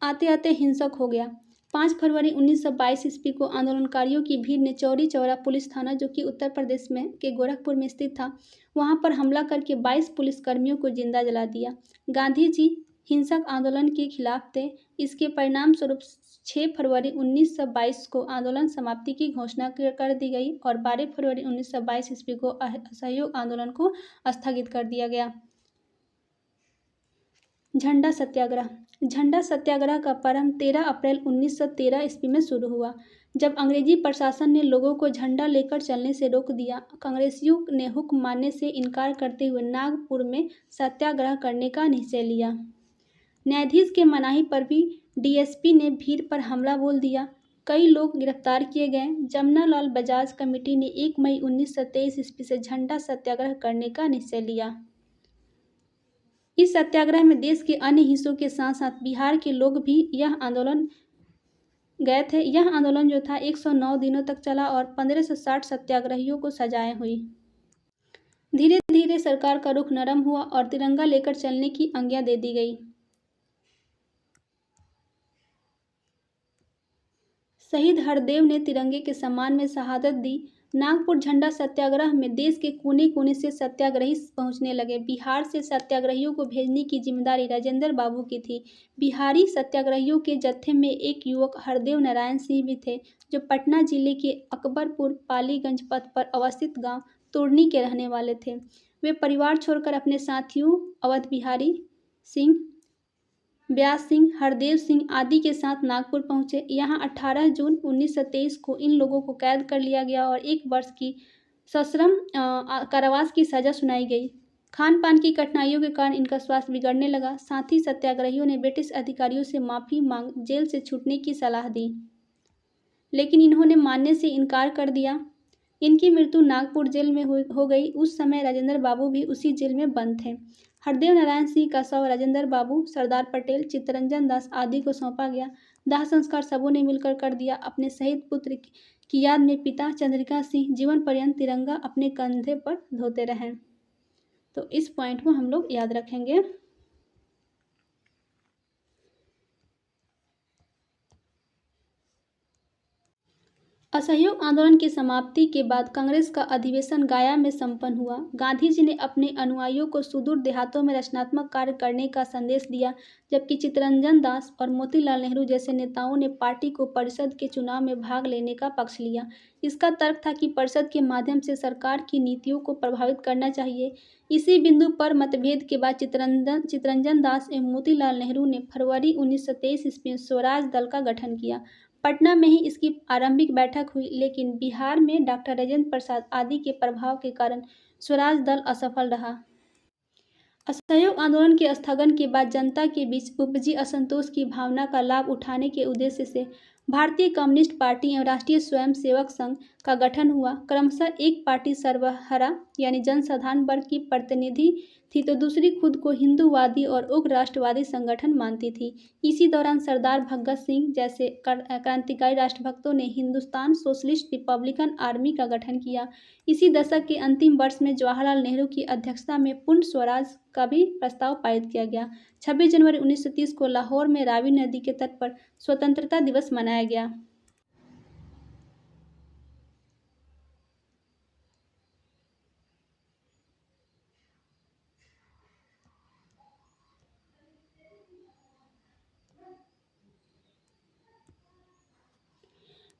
आते आते हिंसक हो गया। 5 फरवरी 1922 ईस्वी को आंदोलनकारियों की भीड़ ने चौरी चौरा पुलिस थाना, जो कि उत्तर प्रदेश में के गोरखपुर में स्थित था, वहां पर हमला करके 22 पुलिसकर्मियों को जिंदा जला दिया। गांधी जी हिंसक आंदोलन के खिलाफ थे। इसके परिणाम स्वरूप 6 फरवरी 1922 को आंदोलन समाप्ति की घोषणा कर दी गई और 12 फरवरी 1922 ईस्वी को असहयोग आंदोलन को स्थगित कर दिया गया। झंडा सत्याग्रह। झंडा सत्याग्रह का प्रारंभ 13 अप्रैल 1913 ईस्वी में शुरू हुआ, जब अंग्रेजी प्रशासन ने लोगों को झंडा लेकर चलने से रोक दिया। कांग्रेसियों ने हुक्म मानने से इनकार करते हुए नागपुर में सत्याग्रह करने का निश्चय लिया। न्यायाधीश के मनाही पर भी डीएसपी ने भीड़ पर हमला बोल दिया। कई लोग गिरफ्तार किए गए। जमनालाल बजाज कमेटी ने 1 मई 1923 ईस्वी से झंडा सत्याग्रह करने का निश्चय लिया। इस सत्याग्रह में देश के अन्य हिस्सों के साथ साथ बिहार के लोग भी यह आंदोलन गए थे। यह आंदोलन जो था 109 दिनों तक चला और 1560 सत्याग्रहियों को सजाएं हुई। धीरे धीरे सरकार का रुख नरम हुआ और तिरंगा लेकर चलने की आज्ञा दे दी गई। शहीद हरदेव ने तिरंगे के सम्मान में शहादत दी। नागपुर झंडा सत्याग्रह में देश के कोने कोने से सत्याग्रही पहुंचने लगे। बिहार से सत्याग्रहियों को भेजने की जिम्मेदारी राजेंद्र बाबू की थी। बिहारी सत्याग्रहियों के जत्थे में एक युवक हरदेव नारायण सिंह भी थे, जो पटना जिले के अकबरपुर पालीगंज पथ पर अवस्थित गांव तुरनी के रहने वाले थे। वे परिवार छोड़कर अपने साथियों अवध बिहारी सिंह, व्यास सिंह, हरदेव सिंह आदि के साथ नागपुर पहुंचे। यहां 18 जून 1923 को इन लोगों को कैद कर लिया गया और 1 वर्ष की सश्रम कारावास की सजा सुनाई गई। खान पान की कठिनाइयों के कारण इनका स्वास्थ्य बिगड़ने लगा। साथ ही सत्याग्रहियों ने ब्रिटिश अधिकारियों से माफी मांग जेल से छूटने की सलाह दी, लेकिन इन्होंने मानने से इनकार कर दिया। इनकी मृत्यु नागपुर जेल में हो गई। उस समय राजेंद्र बाबू भी उसी जेल में बंद थे। हरदेव नारायण सिंह का शव राजेंद्र बाबू, सरदार पटेल, चित्तरंजन दास आदि को सौंपा गया। दाह संस्कार सबों ने मिलकर कर दिया। अपने शहीद पुत्र की याद में पिता चंद्रिका सिंह जीवन पर्यंत तिरंगा अपने कंधे पर धोते रहे। तो इस पॉइंट को हम लोग याद रखेंगे। असहयोग आंदोलन की समाप्ति के बाद कांग्रेस का अधिवेशन गया में संपन्न हुआ। गांधी जी ने अपने अनुयायियों को सुदूर देहातों में रचनात्मक कार्य करने का संदेश दिया, जबकि चित्तरंजन दास और मोतीलाल नेहरू जैसे नेताओं ने पार्टी को परिषद के चुनाव में भाग लेने का पक्ष लिया। इसका तर्क था कि परिषद के माध्यम से सरकार की नीतियों को प्रभावित करना चाहिए। इसी बिंदु पर मतभेद के बाद चित्तरंजन दास एवं मोतीलाल नेहरू ने फरवरी 1923 ईस्वी में स्वराज दल का गठन किया। पटना में ही इसकी आरंभिक बैठक हुई, लेकिन बिहार में डॉक्टर राजेंद्र प्रसाद आदि के प्रभाव के कारण स्वराज दल असफल रहा। असहयोग आंदोलन के स्थगन के बाद जनता के बीच उपजी असंतोष की भावना का लाभ उठाने के उद्देश्य से भारतीय कम्युनिस्ट पार्टी एवं राष्ट्रीय स्वयंसेवक संघ का गठन हुआ। क्रमशः एक पार्टी सर्वहारा यानी जनसाधारण वर्ग की प्रतिनिधि थी, तो दूसरी खुद को हिंदूवादी और उग्र राष्ट्रवादी संगठन मानती थी। इसी दौरान सरदार भगत सिंह जैसे क्रांतिकारी राष्ट्रभक्तों ने हिंदुस्तान सोशलिस्ट रिपब्लिकन आर्मी का गठन किया। इसी दशक के अंतिम वर्ष में जवाहरलाल नेहरू की अध्यक्षता में पूर्ण स्वराज का भी प्रस्ताव पारित किया गया। 26 जनवरी 1930 को लाहौर में रावी नदी के तट पर स्वतंत्रता दिवस मनाया गया।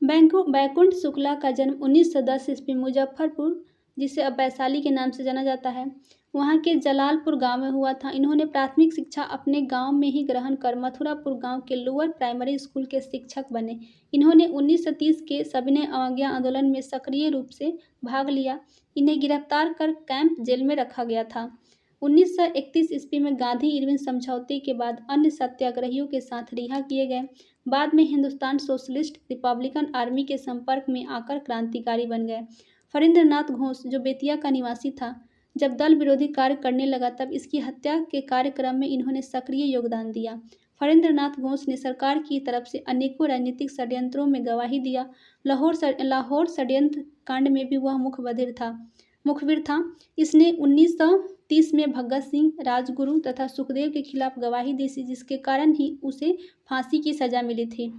बैकुंठ शुक्ला का जन्म 1910 ईस्वी मुजफ्फरपुर, जिसे अब वैशाली के नाम से जाना जाता है, वहाँ के जलालपुर गांव में हुआ था। इन्होंने प्राथमिक शिक्षा अपने गांव में ही ग्रहण कर मथुरापुर गांव के लोअर प्राइमरी स्कूल के शिक्षक बने। इन्होंने 1930 के सविनय अवज्ञा आंदोलन में सक्रिय रूप से भाग लिया। इन्हें गिरफ्तार कर कैंप जेल में रखा गया था। 1931 ईस्वी में गांधी इरविन समझौते के बाद अन्य सत्याग्रहियों के साथ रिहा किए गए। बाद में हिंदुस्तान सोशलिस्ट रिपब्लिकन आर्मी के संपर्क में आकर क्रांतिकारी बन गए। फरींद्रनाथ घोष, जो बेतिया का निवासी था, जब दल विरोधी कार्य करने लगा तब इसकी हत्या के कार्यक्रम में इन्होंने सक्रिय योगदान दिया। फणींद्रनाथ घोष ने सरकार की तरफ से अनेकों राजनीतिक षड्यंत्रों में गवाही दिया। लाहौर षड्यंत्र कांड में भी वह मुखबिर था। इसने 1930 में भगत सिंह, राजगुरु तथा सुखदेव के खिलाफ गवाही दी थी, जिसके कारण ही उसे फांसी की सजा मिली थी।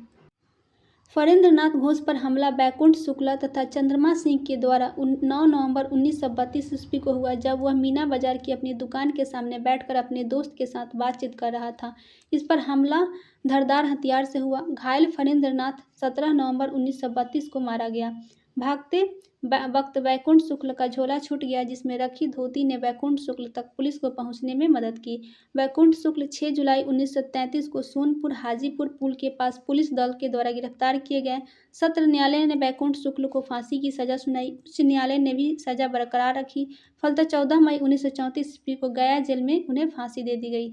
फणींद्रनाथ घोष पर हमला बैकुंठ शुक्ला तथा चंद्रमा सिंह के द्वारा 9 नवंबर 1932 ईस्वी को हुआ, जब वह मीना बाजार की अपनी दुकान के सामने बैठकर अपने दोस्त के साथ बातचीत कर रहा था। इस पर हमला धारदार हथियार से हुआ। घायल फणींद्रनाथ 17 नवंबर 1932 को मारा गया। भागते वक्त बैकुंठ शुक्ल का झोला छूट गया, जिसमें रखी धोती ने बैकुंठ शुक्ल तक पुलिस को पहुंचने में मदद की। बैकुंठ शुक्ल 6 जुलाई 1933 को सोनपुर हाजीपुर पुल के पास पुलिस दल के द्वारा गिरफ्तार किए गए। सत्र न्यायालय ने बैकुंठ शुक्ल को फांसी की सजा सुनाई। उच्च न्यायालय ने भी सजा बरकरार रखी। फलतः 14 मई 1934 ईस्वी को गया जेल में उन्हें फांसी दे दी गई।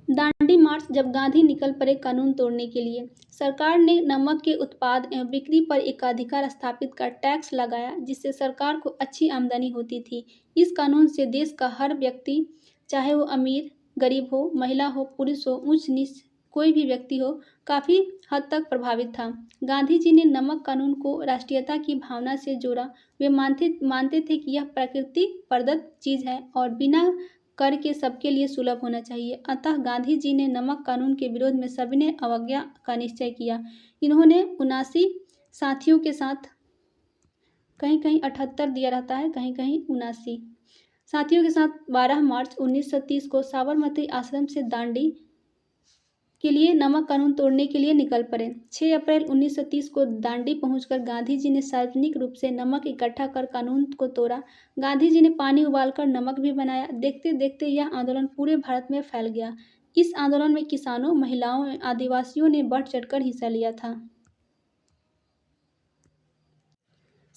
दांडी मार्च। जब गांधी निकल पड़े कानून तोड़ने के लिए, सरकार ने नमक के उत्पाद एवं बिक्री पर एकाधिकार स्थापित कर टैक्स लगाया, जिससे सरकार को अच्छी आमदनी होती थी। इस कानून से देश का हर व्यक्ति, चाहे वो अमीर गरीब हो, महिला हो, पुरुष हो, ऊंच नीच कोई भी व्यक्ति हो, काफ़ी हद तक प्रभावित था। गांधी जी ने नमक कानून को राष्ट्रीयता की भावना से जोड़ा। वे मानते थे कि यह प्रकृति प्रदत्त चीज़ है और बिना कर के सबके लिए सुलभ होना चाहिए। अतः गांधी जी ने नमक कानून के विरोध में सविनय अवज्ञा का निश्चय किया। इन्होंने 79 साथियों के साथ, कहीं कहीं 78 दिया रहता है, कहीं कहीं 79 साथियों के साथ 12 मार्च 1930 को साबरमती आश्रम से दांडी के लिए नमक कानून तोड़ने के लिए निकल पड़े। 6 अप्रैल 1930 को दांडी पहुंचकर गांधी जी ने सार्वजनिक रूप से नमक इकट्ठा कर कानून को तोड़ा। गांधी जी ने पानी उबालकर नमक भी बनाया। देखते देखते यह आंदोलन पूरे भारत में फैल गया। इस आंदोलन में किसानों, महिलाओं एवं आदिवासियों ने बढ़ चढ़कर हिस्सा लिया था।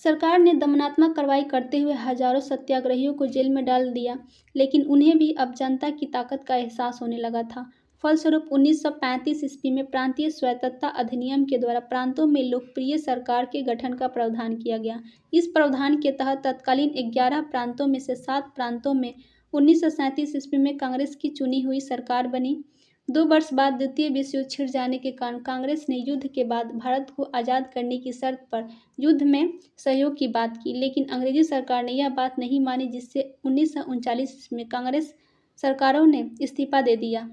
सरकार ने दमनात्मक कार्रवाई करते हुए हजारों सत्याग्रहियों को जेल में डाल दिया, लेकिन उन्हें भी अब जनता की ताकत का एहसास होने लगा था। फलस्वरूप 1935 ईस्वी में प्रांतीय स्वायत्तता अधिनियम के द्वारा प्रांतों में लोकप्रिय सरकार के गठन का प्रावधान किया गया। इस प्रावधान के तहत तत्कालीन 11 प्रांतों में से 7 प्रांतों में 1937 ईस्वी में कांग्रेस की चुनी हुई सरकार बनी। 2 वर्ष बाद द्वितीय विश्व युद्ध छिड़ जाने के कारण कांग्रेस ने युद्ध के बाद भारत को आज़ाद करने की शर्त पर युद्ध में सहयोग की बात की, लेकिन अंग्रेजी सरकार ने यह बात नहीं मानी, जिससे 1939 में कांग्रेस सरकारों ने इस्तीफा दे दिया।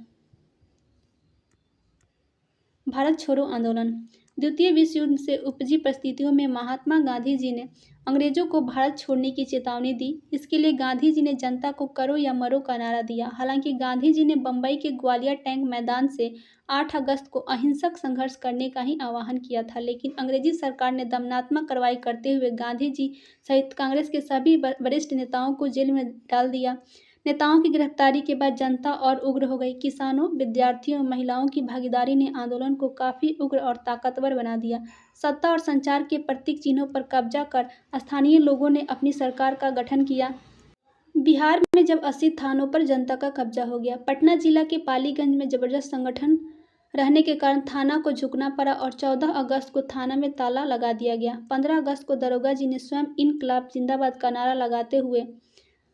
भारत छोड़ो आंदोलन। द्वितीय विश्व युद्ध से उपजी परिस्थितियों में महात्मा गांधी जी ने अंग्रेजों को भारत छोड़ने की चेतावनी दी। इसके लिए गांधी जी ने जनता को करो या मरो का नारा दिया। हालांकि गांधी जी ने बम्बई के ग्वालियर टैंक मैदान से 8 अगस्त को अहिंसक संघर्ष करने का ही आह्वान किया था, लेकिन अंग्रेजी सरकार ने दमनात्मक कार्रवाई करते हुए गांधी जी सहित कांग्रेस के सभी वरिष्ठ नेताओं को जेल में डाल दिया। नेताओं की गिरफ्तारी के बाद जनता और उग्र हो गई। किसानों, विद्यार्थियों और महिलाओं की भागीदारी ने आंदोलन को काफ़ी उग्र और ताकतवर बना दिया। सत्ता और संचार के प्रतीक चिन्हों पर कब्जा कर स्थानीय लोगों ने अपनी सरकार का गठन किया। बिहार में जब 80 थानों पर जनता का कब्जा हो गया। पटना जिला के पालीगंज में जबरदस्त संगठन रहने के कारण थाना को झुकना पड़ा और 14 अगस्त को थाना में ताला लगा दिया गया। 15 अगस्त को दरोगा जी ने स्वयं इनकलाब जिंदाबाद का नारा लगाते हुए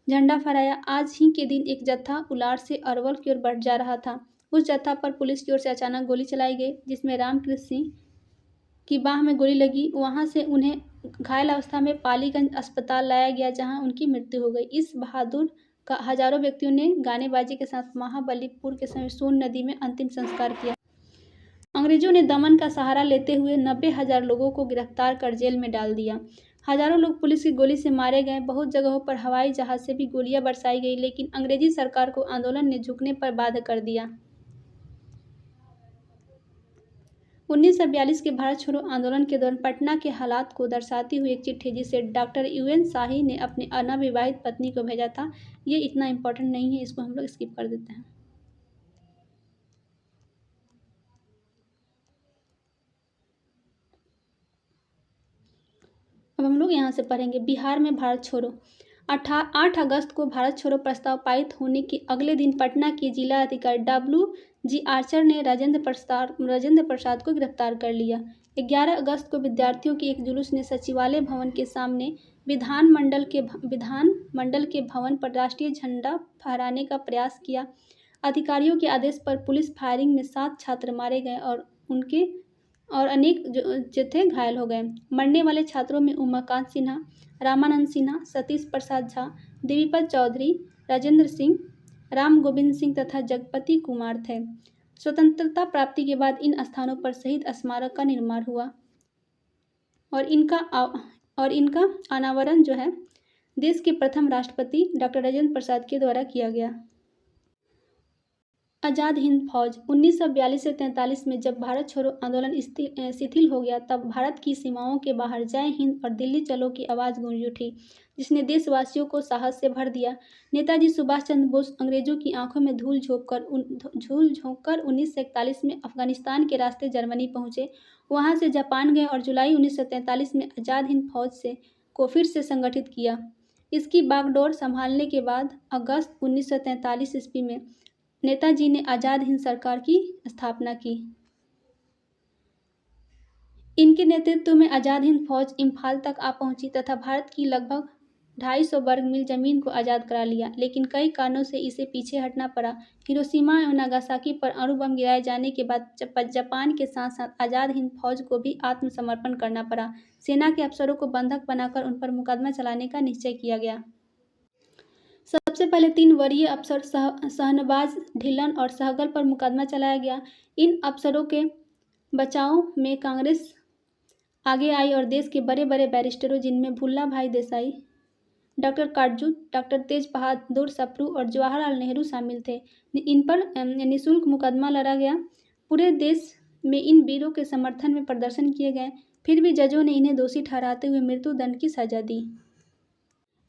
झंडा फहराया। आज ही के दिन एक जत्था उलार से अरवल की ओर बढ़ जा रहा था। उस जत्था पर पुलिस की ओर से अचानक गोली चलाई गई, जिसमें रामकृष्ण सिंह की बाह में गोली लगी। वहां से उन्हें घायल अवस्था में पालीगंज अस्पताल लाया गया, जहां उनकी मृत्यु हो गई। इस बहादुर का हजारों व्यक्तियों ने गाने बाजे के साथ महाबलीपुर के समय सोन नदी में अंतिम संस्कार किया। अंग्रेजों ने दमन का सहारा लेते हुए 90,000 लोगों को गिरफ्तार कर जेल में डाल दिया। हजारों लोग पुलिस की गोली से मारे गए। बहुत जगहों पर हवाई जहाज से भी गोलियां बरसाई गई, लेकिन अंग्रेजी सरकार को आंदोलन ने झुकने पर बाध्य कर दिया। 1942 के भारत छोड़ो आंदोलन के दौरान पटना के हालात को दर्शाती हुई एक चिट्ठी, जिसे डॉक्टर UN शाही ने अपनी अनविवाहित पत्नी को भेजा था। ये इतना इम्पोर्टेंट नहीं है, इसको हम लोग स्किप कर देते हैं। अब हम लोग यहाँ से पढ़ेंगे बिहार में भारत छोड़ो। 8 अगस्त को भारत छोड़ो प्रस्ताव पारित होने के अगले दिन पटना के जिला अधिकारी WG आर्चर ने राजेंद्र प्रसाद को गिरफ्तार कर लिया। 11 अगस्त को विद्यार्थियों के एक जुलूस ने सचिवालय भवन के सामने विधानमंडल के भवन पर राष्ट्रीय झंडा फहराने का प्रयास किया। अधिकारियों के आदेश पर पुलिस फायरिंग में 7 छात्र मारे गए और अनेक जो थे घायल हो गए। मरने वाले छात्रों में उमाकांत सिन्हा, रामानंद सिन्हा, सतीश प्रसाद झा, देवीपत चौधरी, राजेंद्र सिंह, राम गोविंद सिंह तथा जगपति कुमार थे। स्वतंत्रता प्राप्ति के बाद इन स्थानों पर शहीद स्मारक का निर्माण हुआ और इनका अनावरण जो है देश के प्रथम राष्ट्रपति डॉक्टर राजेंद्र प्रसाद के द्वारा किया गया। आज़ाद हिंद फौज 1942 से 43 में जब भारत छोड़ो आंदोलन शिथिल हो गया, तब भारत की सीमाओं के बाहर जय हिंद और दिल्ली चलो की आवाज़ गूंज उठी, जिसने देशवासियों को साहस से भर दिया। नेताजी सुभाष चंद्र बोस अंग्रेजों की आंखों में धूल झोंककर 1941 में अफगानिस्तान के रास्ते जर्मनी पहुंचे। वहां से जापान गए और जुलाई 1943 में आज़ाद हिंद फौज को फिर से संगठित किया। इसकी बागडोर संभालने के बाद अगस्त 1943 ईस्वी में नेताजी ने आज़ाद हिंद सरकार की स्थापना की। इनके नेतृत्व में आज़ाद हिंद फौज इम्फाल तक आ पहुंची तथा भारत की लगभग 250 वर्ग मील जमीन को आज़ाद करा लिया, लेकिन कई कारणों से इसे पीछे हटना पड़ा। हिरोशिमा और नागासाकी पर अणु बम गिराए जाने के बाद जापान के साथ साथ आज़ाद हिंद फौज को भी आत्मसमर्पण करना पड़ा। सेना के अफसरों को बंधक बनाकर उन पर मुकदमा चलाने का निश्चय किया गया। सबसे पहले 3 वरीय अफसर शहनवाज ढिल्लन और सहगल पर मुकदमा चलाया गया। इन अफसरों के बचाव में कांग्रेस आगे आई और देश के बड़े बड़े बैरिस्टरों, जिनमें भुल्ला भाई देसाई, डॉक्टर काटजू, डॉक्टर तेज बहादुर सप्रू और जवाहरलाल नेहरू शामिल थे, इन पर निःशुल्क मुकदमा लड़ा गया। पूरे देश में इन वीरों के समर्थन में प्रदर्शन किए गए, फिर भी जजों ने इन्हें दोषी ठहराते हुए मृत्युदंड की सजा दी।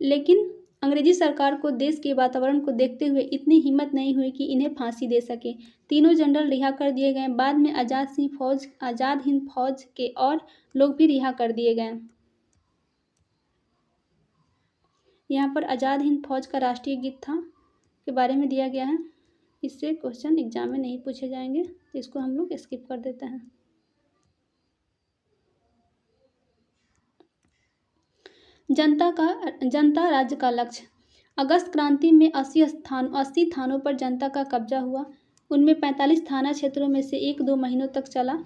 लेकिन अंग्रेजी सरकार को देश के वातावरण को देखते हुए इतनी हिम्मत नहीं हुई कि इन्हें फांसी दे सके। तीनों जनरल रिहा कर दिए गए। बाद में आज़ाद हिंद फौज के और लोग भी रिहा कर दिए गए। यहाँ पर आज़ाद हिंद फौज का राष्ट्रीय गीत था के बारे में दिया गया है। इससे क्वेश्चन एग्जाम में नहीं पूछे जाएंगे, इसको हम लोग स्किप कर देते हैं। जनता राज्य का लक्ष्य। अगस्त क्रांति में 80 थानों पर जनता का कब्जा हुआ। उनमें 45 थाना क्षेत्रों में से 1-2 महीनों तक चला।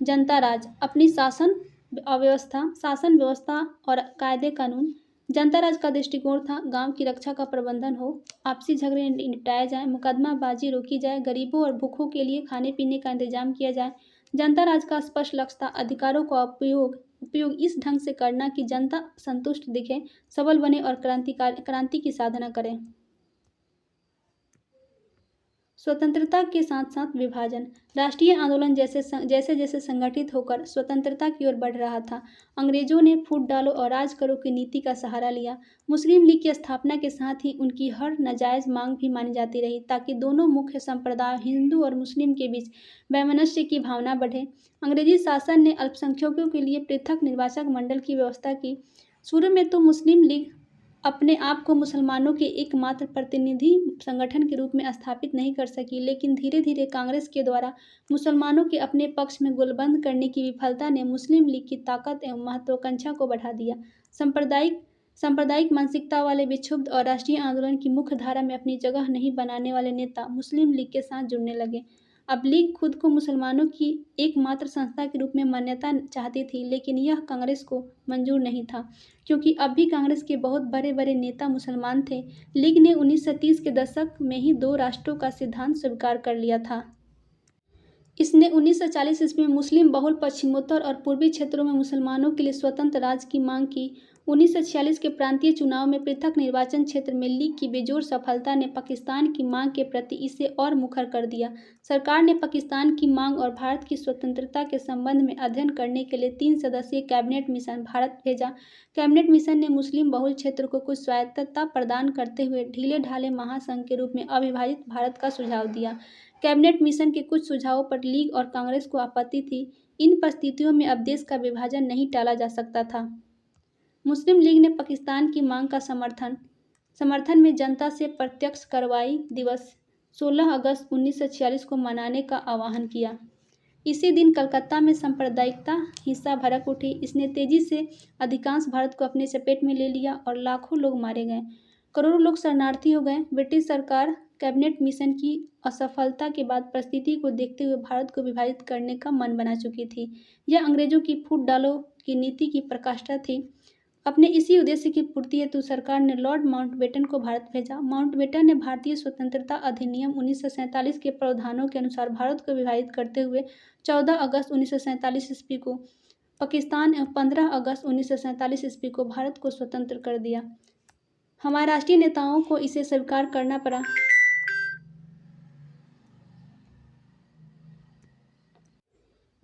जनता राज अपनी शासन व्यवस्था और कायदे कानून। जनता राज का दृष्टिकोण था गांव की रक्षा का प्रबंधन हो, आपसी झगड़े निपटाए जाए, मुकदमाबाजी रोकी जाए, गरीबों और भूखों के लिए खाने पीने का इंतजाम किया जाए। जनता राज का स्पष्ट लक्ष्य था अधिकारों का उपयोग इस ढंग से करना कि जनता संतुष्ट दिखे, सबल बने और क्रांति की साधना करे। स्वतंत्रता के साथ साथ विभाजन। राष्ट्रीय आंदोलन जैसे जैसे संगठित होकर स्वतंत्रता की ओर बढ़ रहा था, अंग्रेजों ने फूट डालो और राज करो की नीति का सहारा लिया। मुस्लिम लीग की स्थापना के साथ ही उनकी हर नाजायज मांग भी मानी जाती रही, ताकि दोनों मुख्य संप्रदाय हिंदू और मुस्लिम के बीच वैमनस्य की भावना बढ़े। अंग्रेजी शासन ने अल्पसंख्यकों के लिए पृथक निर्वाचक मंडल की व्यवस्था की। शुरू में तो मुस्लिम लीग अपने आप को मुसलमानों के एकमात्र प्रतिनिधि संगठन के रूप में स्थापित नहीं कर सकी, लेकिन धीरे धीरे कांग्रेस के द्वारा मुसलमानों के अपने पक्ष में गोलबंद करने की विफलता ने मुस्लिम लीग की ताकत एवं महत्वाकांक्षा को बढ़ा दिया। सांप्रदायिक मानसिकता वाले विक्षुब्ध और राष्ट्रीय आंदोलन की मुख्य धारा में अपनी जगह नहीं बनाने वाले नेता मुस्लिम लीग के साथ जुड़ने लगे। अब लीग खुद को मुसलमानों की एकमात्र संस्था के रूप में मान्यता चाहती थी, लेकिन यह कांग्रेस को मंजूर नहीं था, क्योंकि अब भी कांग्रेस के बहुत बड़े बड़े नेता मुसलमान थे। लीग ने 1930 के दशक में ही 2 राष्ट्रों का सिद्धांत स्वीकार कर लिया था। इसने 1940 ईस्वी में मुस्लिम बहुल पश्चिमोत्तर और पूर्वी क्षेत्रों में मुसलमानों के लिए स्वतंत्र राज्य की मांग की। 1946 के प्रांतीय चुनाव में पृथक निर्वाचन क्षेत्र में लीग की बेजोड़ सफलता ने पाकिस्तान की मांग के प्रति इसे और मुखर कर दिया। सरकार ने पाकिस्तान की मांग और भारत की स्वतंत्रता के संबंध में अध्ययन करने के लिए 3 सदस्यीय कैबिनेट मिशन भारत भेजा। कैबिनेट मिशन ने मुस्लिम बहुल क्षेत्र को कुछ स्वायत्तता प्रदान करते हुए ढीले ढाले महासंघ के रूप में अविभाजित भारत का सुझाव दिया। कैबिनेट मिशन के कुछ सुझावों पर लीग और कांग्रेस को आपत्ति थी। इन परिस्थितियों में अब देश का विभाजन नहीं टाला जा सकता था। मुस्लिम लीग ने पाकिस्तान की मांग का समर्थन में जनता से प्रत्यक्ष कार्रवाई दिवस 16 अगस्त 1946 को मनाने का आह्वान किया। इसी दिन कलकत्ता में सांप्रदायिकता हिंसा भड़क उठी। इसने तेजी से अधिकांश भारत को अपने चपेट में ले लिया और लाखों लोग मारे गए, करोड़ों लोग शरणार्थी हो गए। ब्रिटिश सरकार कैबिनेट मिशन की असफलता के बाद परिस्थिति को देखते हुए भारत को विभाजित करने का मन बना चुकी थी। यह अंग्रेजों की फूट डालो की नीति की प्रकाष्ठा थी। अपने इसी उद्देश्य की पूर्ति हेतु सरकार ने लॉर्ड माउंटबेटन को भारत भेजा। माउंटबेटन ने भारतीय स्वतंत्रता अधिनियम 1947 के प्रावधानों के अनुसार भारत को विभाजित करते हुए 14 अगस्त 1947 ईस्वी को पाकिस्तान एवं 15 अगस्त 1947 ईस्वी को भारत को स्वतंत्र कर दिया। हमारे राष्ट्रीय नेताओं को इसे स्वीकार करना पड़ा।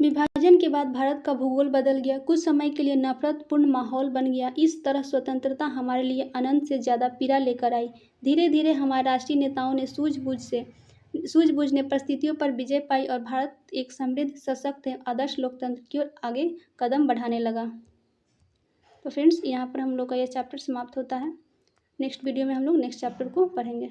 विभाजन के बाद भारत का भूगोल बदल गया। कुछ समय के लिए नफरतपूर्ण माहौल बन गया। इस तरह स्वतंत्रता हमारे लिए अनंत से ज़्यादा पीड़ा लेकर आई। धीरे धीरे हमारे राष्ट्रीय नेताओं ने सूझबूझ ने परिस्थितियों पर विजय पाई और भारत एक समृद्ध, सशक्त एवं आदर्श लोकतंत्र की ओर आगे कदम बढ़ाने लगा। तो फ्रेंड्स, यहाँ पर हम लोग का यह चैप्टर समाप्त होता है। नेक्स्ट वीडियो में हम लोग नेक्स्ट चैप्टर को पढ़ेंगे।